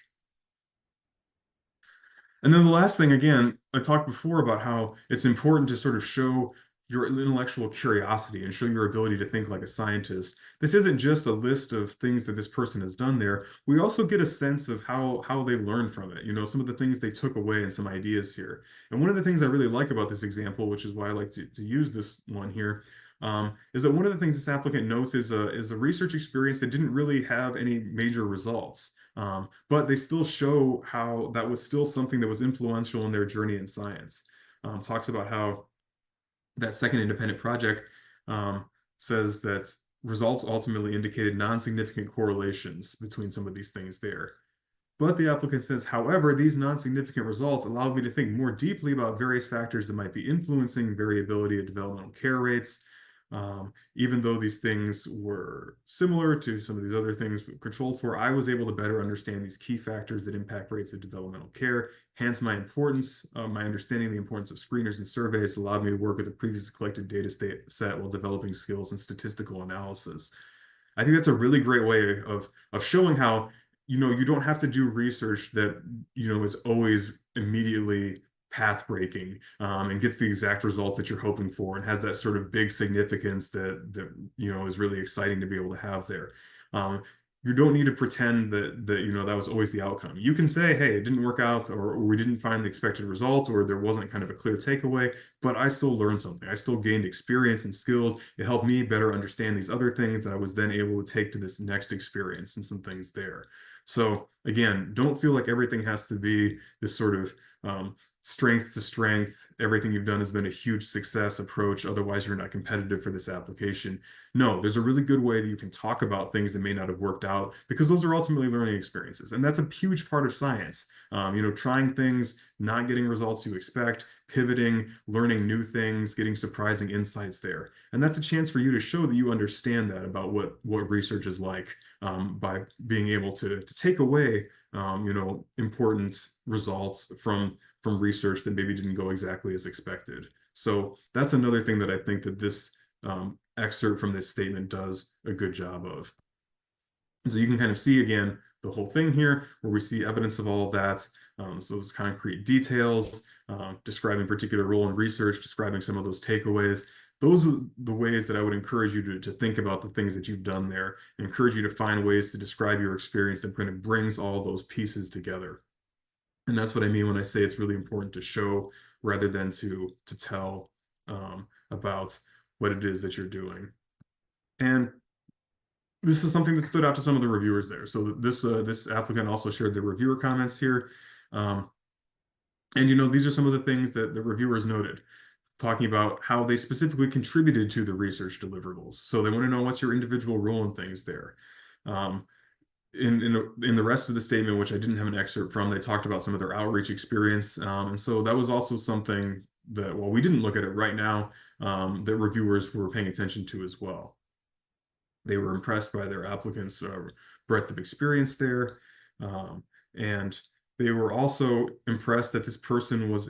And then the last thing, again, I talked before about how it's important to sort of show your intellectual curiosity and show your ability to think like a scientist. This isn't just a list of things that this person has done there. We also get a sense of how they learned from it, some of the things they took away and some ideas here. And one of the things I really like about this example, which is why I like to use this one here, is that one of the things this applicant notes is a research experience that didn't really have any major results. But they still show how that was still something that was influential in their journey in science. Talks about how that second independent project says that results ultimately indicated non-significant correlations between some of these things there. But the applicant says, however, these non-significant results allowed me to think more deeply about various factors that might be influencing variability of developmental care rates. Even though these things were similar to some of these other things controlled for, I was able to better understand these key factors that impact rates of developmental care. Hence, my understanding of the importance of screeners and surveys allowed me to work with a previously collected data set while developing skills in statistical analysis. I think that's a really great way of showing how, you don't have to do research that, is always immediately path breaking and gets the exact results that you're hoping for and has that sort of big significance that is really exciting to be able to have there. you don't need to pretend that that was always the outcome. You can say, hey, it didn't work out, or we didn't find the expected result, or there wasn't kind of a clear takeaway, but I still learned something. I still gained experience and skills. It helped me better understand these other things that I was then able to take to this next experience and some things there. So again, don't feel like everything has to be this sort of strength to strength. Everything you've done has been a huge success approach. Otherwise, you're not competitive for this application. No, there's a really good way that you can talk about things that may not have worked out because those are ultimately learning experiences. And that's a huge part of science. Trying things, not getting results you expect, pivoting, learning new things, getting surprising insights there. And that's a chance for you to show that you understand that about what research is like by being able to take away important results from research that maybe didn't go exactly as expected. So that's another thing that I think that this excerpt from this statement does a good job of. So you can kind of see again the whole thing here where we see evidence of all of that. So those concrete details, describing particular role in research, describing some of those takeaways. Those are the ways that I would encourage you to think about the things that you've done there, and encourage you to find ways to describe your experience that kind of brings all those pieces together. And that's what I mean when I say it's really important to show rather than to tell about what it is that you're doing. And this is something that stood out to some of the reviewers there. So this applicant also shared the reviewer comments here. And these are some of the things that the reviewers noted, talking about how they specifically contributed to the research deliverables. So they want to know what's your individual role in things there. In the rest of the statement, which I didn't have an excerpt from, they talked about some of their outreach experience. And so that was also something that, while we didn't look at it right now, that reviewers were paying attention to as well. They were impressed by their applicants' breadth of experience there. And they were also impressed that this person was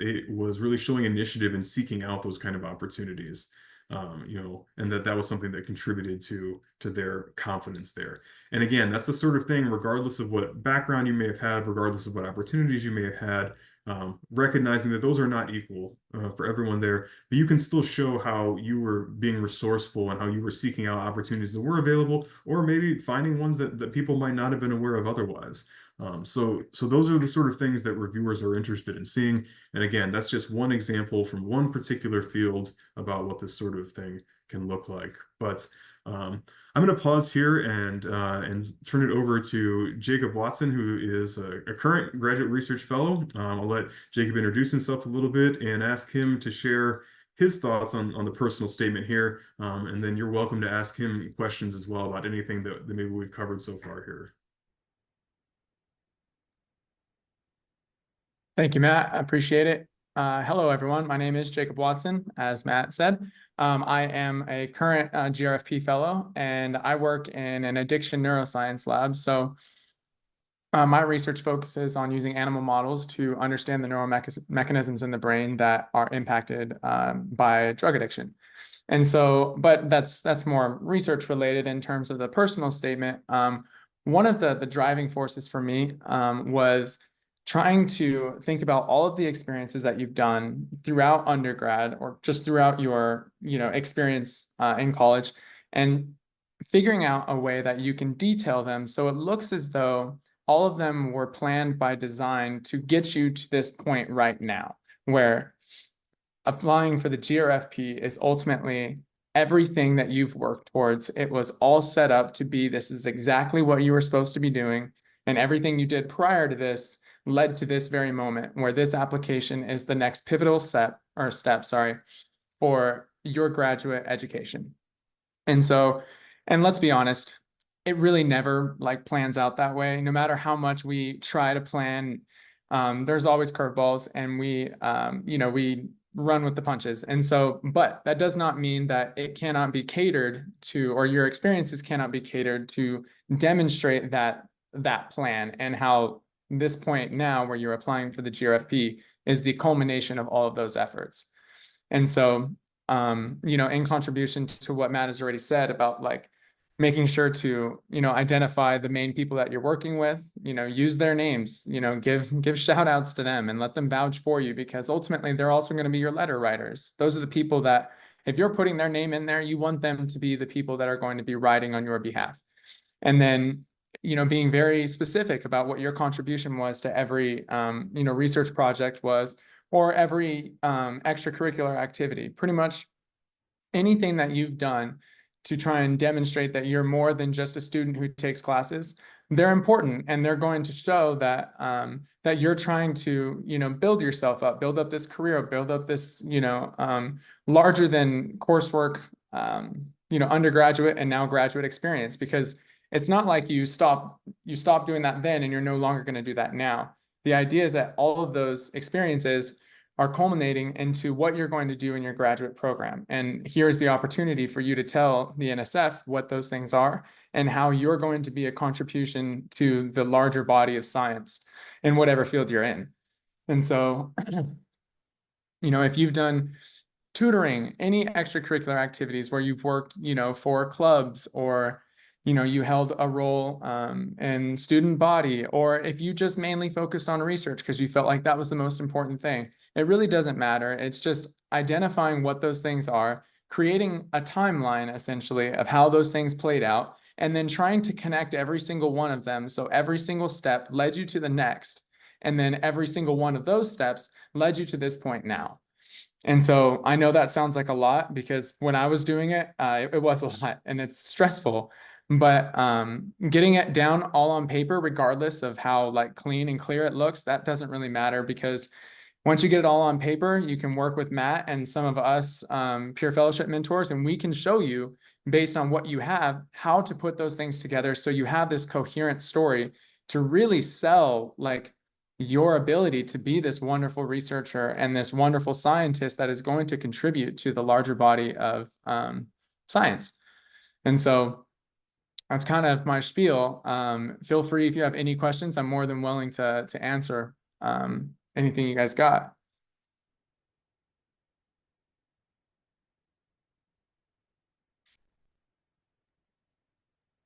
really showing initiative in seeking out those kind of opportunities, and that was something that contributed to their confidence there. And again, that's the sort of thing, regardless of what background you may have had, regardless of what opportunities you may have had, recognizing that those are not equal for everyone there, but you can still show how you were being resourceful and how you were seeking out opportunities that were available, or maybe finding ones that people might not have been aware of otherwise. So those are the sort of things that reviewers are interested in seeing. And again, that's just one example from one particular field about what this sort of thing can look like. But I'm going to pause here and turn it over to Jacob Watson, who is a current graduate research fellow. I'll let Jacob introduce himself a little bit and ask him to share his thoughts on the personal statement here. And then you're welcome to ask him questions as well about anything that maybe we've covered so far here. Thank you, Matt. I appreciate it. Hello, everyone. My name is Jacob Watson, as Matt said. I am a current GRFP fellow, and I work in an addiction neuroscience lab. So my research focuses on using animal models to understand the neural mechanisms in the brain that are impacted by drug addiction. And so, but that's more research related. In terms of the personal statement, one of the driving forces for me was trying to think about all of the experiences that you've done throughout undergrad or just throughout your experience in college, and figuring out a way that you can detail them so it looks as though all of them were planned by design to get you to this point right now, where applying for the GRFP is ultimately everything that you've worked towards. It was all set up to be, this is exactly what you were supposed to be doing. And everything you did prior to this led to this very moment where this application is the next pivotal step for your graduate education. And so, and let's be honest, it really never plans out that way. No matter how much we try to plan, there's always curveballs, and we run with the punches. And so, but that does not mean that it cannot be catered to, or your experiences cannot be catered to demonstrate that plan, and how this point now where you're applying for the GRFP is the culmination of all of those efforts. And so, in contribution to what Matt has already said about making sure to, identify the main people that you're working with, use their names, give shout outs to them and let them vouch for you, because ultimately they're also going to be your letter writers. Those are the people that, if you're putting their name in there, you want them to be the people that are going to be writing on your behalf. And then being very specific about what your contribution was to every, research project was, or every extracurricular activity. Pretty much anything that you've done to try and demonstrate that you're more than just a student who takes classes, they're important, and they're going to show that that you're trying to, build yourself up, build up this career, build up this, larger than coursework, undergraduate and now graduate experience. Because it's not like you stop doing that then and you're no longer going to do that now. The idea is that all of those experiences are culminating into what you're going to do in your graduate program. And here's the opportunity for you to tell the NSF what those things are and how you're going to be a contribution to the larger body of science in whatever field you're in. And so, if you've done tutoring, any extracurricular activities where you've worked, for clubs, or, you held a role in student body, or if you just mainly focused on research because you felt like that was the most important thing, it really doesn't matter. It's just identifying what those things are, creating a timeline essentially of how those things played out, and then trying to connect every single one of them. So every single step led you to the next. And then every single one of those steps led you to this point now. And so I know that sounds like a lot, because when I was doing it, it was a lot and it's stressful. But getting it down all on paper, regardless of how like clean and clear it looks, that doesn't really matter, because once you get it all on paper, you can work with Matt and some of us peer fellowship mentors, and we can show you, based on what you have, how to put those things together so you have this coherent story to really sell like your ability to be this wonderful researcher and this wonderful scientist that is going to contribute to the larger body of science. And so that's kind of my spiel. Feel free, if you have any questions, I'm more than willing to answer anything you guys got.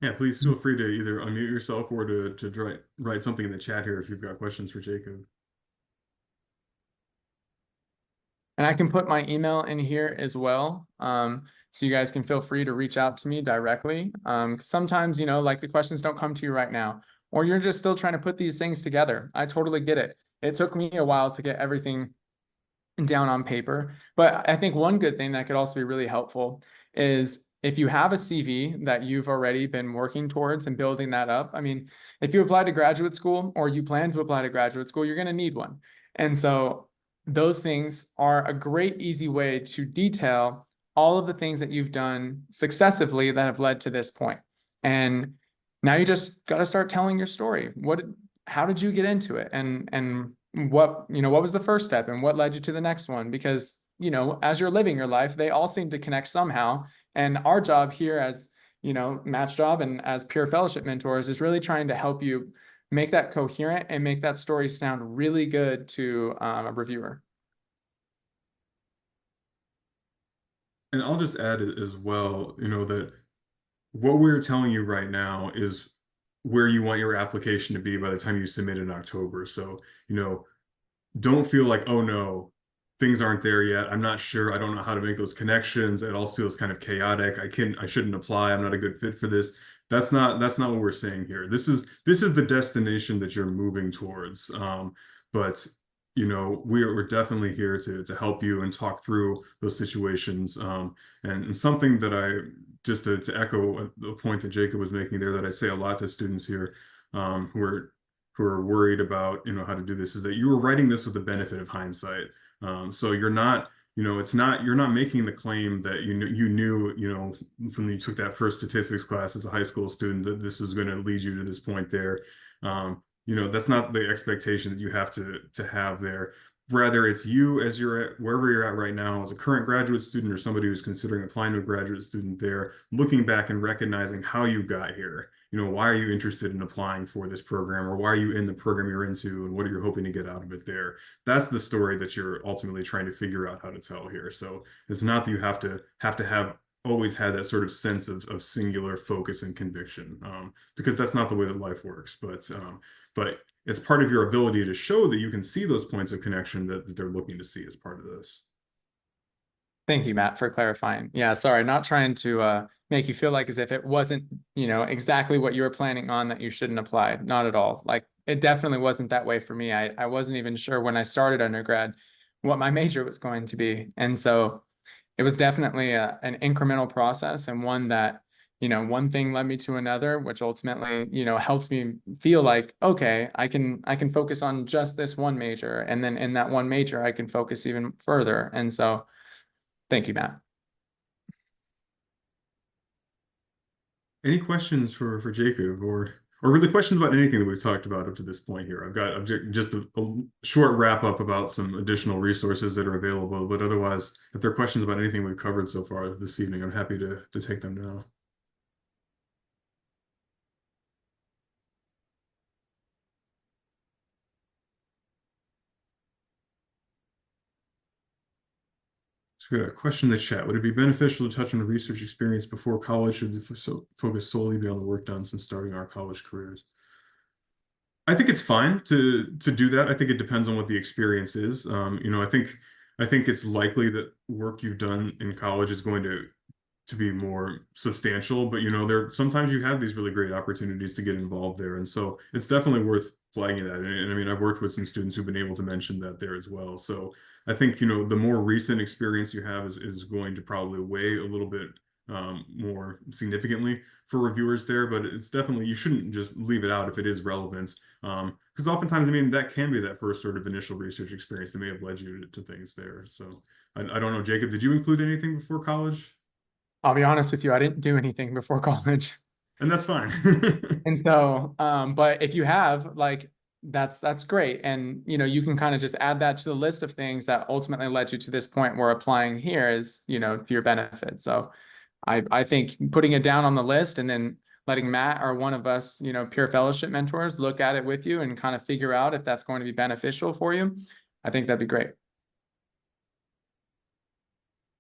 Yeah, please feel free to either unmute yourself or to write something in the chat here if you've got questions for Jacob. And I can put my email in here as well. So you guys can feel free to reach out to me directly. Sometimes, like the questions don't come to you right now, or you're just still trying to put these things together. I totally get it. It took me a while to get everything down on paper. But I think one good thing that could also be really helpful is if you have a CV that you've already been working towards and building that up. I mean, if you apply to graduate school or you plan to apply to graduate school, you're going to need one. And so those things are a great, easy way to detail all of the things that you've done successively that have led to this point. And now you just got to start telling your story. How did you get into it? And what was the first step and what led you to the next one? Because, as you're living your life, they all seem to connect somehow. And our job here as, Matt's job and as peer fellowship mentors is really trying to help you make that coherent and make that story sound really good to a reviewer. And I'll just add as well, that what we're telling you right now is where you want your application to be by the time you submit in October. So, don't feel like, oh no, things aren't there yet. I'm not sure. I don't know how to make those connections. It all feels kind of chaotic. I shouldn't apply. I'm not a good fit for this. That's not what we're saying here. This is the destination that you're moving towards. But we're definitely here to help you and talk through those situations. And something that just to echo a point that Jacob was making there, that I say a lot to students here, who are worried about how to do this, is that you were writing this with the benefit of hindsight. So you're not, you're not making the claim that you knew when you took that first statistics class as a high school student that this is going to lead you to this point there. That's not the expectation that you have to have there. Rather, it's you, as you're at wherever you're at right now as a current graduate student or somebody who's considering applying to a graduate student there, looking back and recognizing how you got here. Why are you interested in applying for this program, or why are you in the program you're into, and what are you hoping to get out of it there? That's the story that you're ultimately trying to figure out how to tell here. So it's not that you have always had that sort of sense of singular focus and conviction, because that's not the way that life works. But it's part of your ability to show that you can see those points of connection that they're looking to see as part of this. Thank you, Matt, for clarifying. Yeah, sorry, not trying to make you feel like as if it wasn't, exactly what you were planning on that you shouldn't apply. Not at all. Like it definitely wasn't that way for me. I wasn't even sure when I started undergrad what my major was going to be. And so it was definitely an incremental process and one that, one thing led me to another, which ultimately, helped me feel like, okay, I can focus on just this one major. And then in that one major, I can focus even further. And so thank you, Matt. Any questions for Jacob, or really questions about anything that we've talked about up to this point here? I've just a short wrap up about some additional resources that are available, but otherwise, if there are questions about anything we've covered so far this evening, I'm happy to take them now. So we got a question in the chat. Would it be beneficial to touch on the research experience before college, or focus solely be on the work done since starting our college careers? I think it's fine to do that. I think it depends on what the experience is. I think it's likely that work you've done in college is going to be more substantial, but there sometimes you have these really great opportunities to get involved there, and so it's definitely worth flagging that. And I mean, I've worked with some students who've been able to mention that there as well. So I think the more recent experience you have is going to probably weigh a little bit more significantly for reviewers there, but it's definitely you shouldn't just leave it out if it is relevant. Because oftentimes, I mean, that can be that first sort of initial research experience that may have led you to things there. So I don't know, Jacob, did you include anything before college? I'll be honest with you, I didn't do anything before college. And that's fine. And so, but if you have, like, that's great. And you can kind of just add that to the list of things that ultimately led you to this point where applying here is, to your benefit. So I think putting it down on the list and then letting Matt or one of us, peer fellowship mentors look at it with you and kind of figure out if that's going to be beneficial for you. I think that'd be great.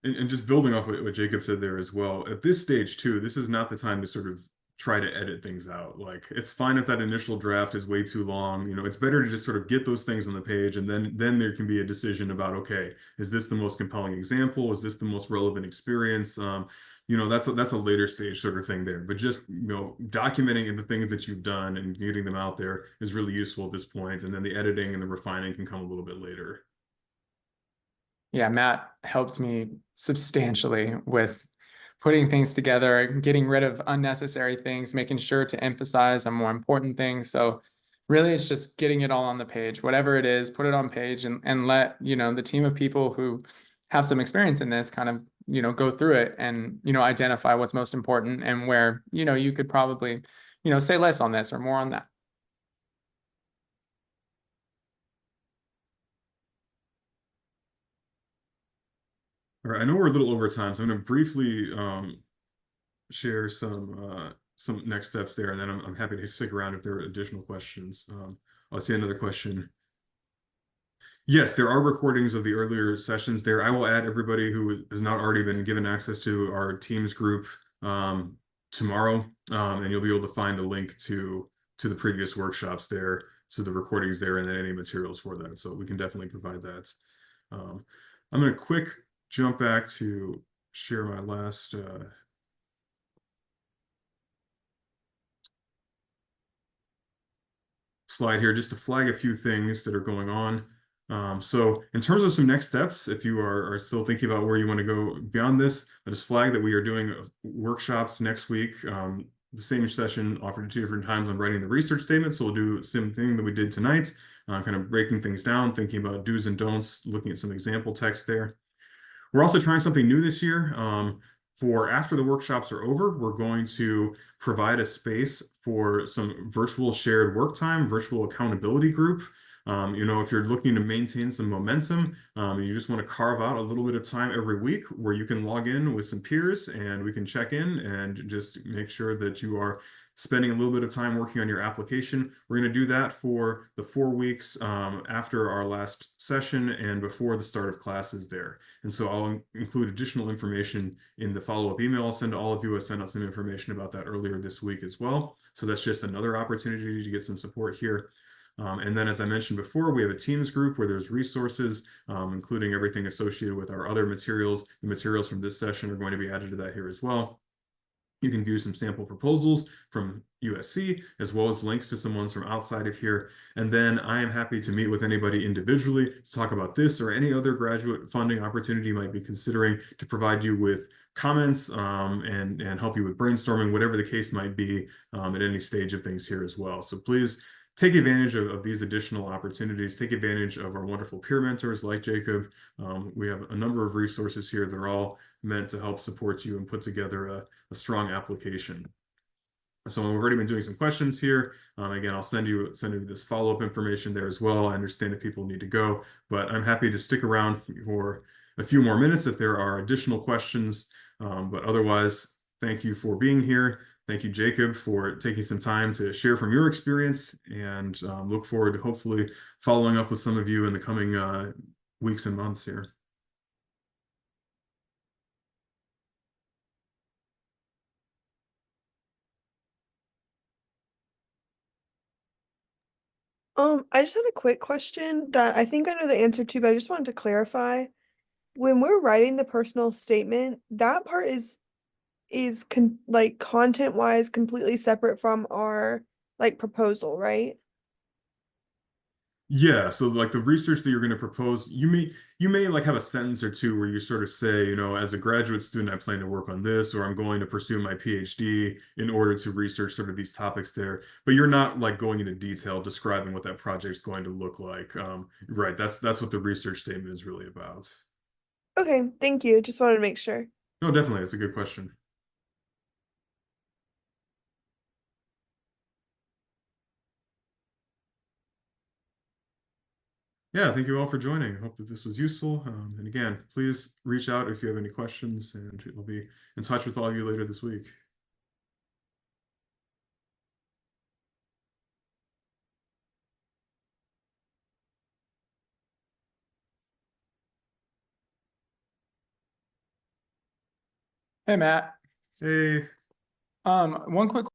And just building off what Jacob said there as well, at this stage too, this is not the time to sort of try to edit things out. Like it's fine if that initial draft is way too long. It's better to just sort of get those things on the page, and then there can be a decision about, okay, is this the most compelling example? Is this the most relevant experience? That's a later stage sort of thing there. But just documenting the things that you've done and getting them out there is really useful at this point, and then the editing and the refining can come a little bit later. Yeah, Matt helped me substantially with putting things together, getting rid of unnecessary things, making sure to emphasize on more important things. So really it's just getting it all on the page, whatever it is, put it on page and let, the team of people who have some experience in this kind of, go through it and, identify what's most important and where, you could probably, say less on this or more on that. All right, I know we're a little over time, so I'm going to briefly share some next steps there, and then I'm happy to stick around if there are additional questions. I'll see another question. Yes, there are recordings of the earlier sessions there. I will add everybody who has not already been given access to our Teams group tomorrow, and you'll be able to find a link to the previous workshops there, to the recordings there, and then any materials for that. So we can definitely provide that. I'm going to quick jump back to share my last slide here just to flag a few things that are going on. So in terms of some next steps, if you are still thinking about where you want to go beyond this, I just flag that we are doing workshops next week. The same session offered at 2 different times on writing the research statement. So we'll do the same thing that we did tonight, kind of breaking things down, thinking about do's and don'ts, looking at some example text there. We're also trying something new this year. For after the workshops are over, we're going to provide a space for some virtual shared work time, virtual accountability group. If you're looking to maintain some momentum, and you just want to carve out a little bit of time every week where you can log in with some peers and we can check in and just make sure that you are spending a little bit of time working on your application. We're going to do that for the 4 weeks after our last session and before the start of classes there. And so I'll include additional information in the follow-up email I'll send to all of you. I sent out some information about that earlier this week as well. So that's just another opportunity to get some support here. And then, as I mentioned before, we have a Teams group where there's resources, including everything associated with our other materials. The materials from this session are going to be added to that here as well. You can view some sample proposals from USC, as well as links to some ones from outside of here. And then I am happy to meet with anybody individually to talk about this or any other graduate funding opportunity you might be considering, to provide you with comments and help you with brainstorming, whatever the case might be, at any stage of things here as well. So please take advantage of these additional opportunities. Take advantage of our wonderful peer mentors like Jacob. We have a number of resources here that are all meant to help support you and put together a strong application. So we've already been doing some questions here. Again, I'll send you this follow-up information there as well. I understand that people need to go, but I'm happy to stick around for a few more minutes if there are additional questions. But otherwise, thank you for being here. Thank you, Jacob, for taking some time to share from your experience, and look forward to hopefully following up with some of you in the coming weeks and months here. I just had a quick question that I think I know the answer to, but I just wanted to clarify. When we're writing the personal statement, that part is like content wise completely separate from our like proposal, right? Yeah, so like the research that you're going to propose, you may like have a sentence or two where you sort of say, as a graduate student, I plan to work on this, or I'm going to pursue my PhD in order to research sort of these topics there. But you're not like going into detail describing what that project is going to look like. Right, that's what the research statement is really about. Okay, thank you. Just wanted to make sure. No, definitely, it's a good question. Yeah, thank you all for joining. I hope that this was useful. And again, please reach out if you have any questions, and I'll be in touch with all of you later this week. Hey, Matt. Hey. One quick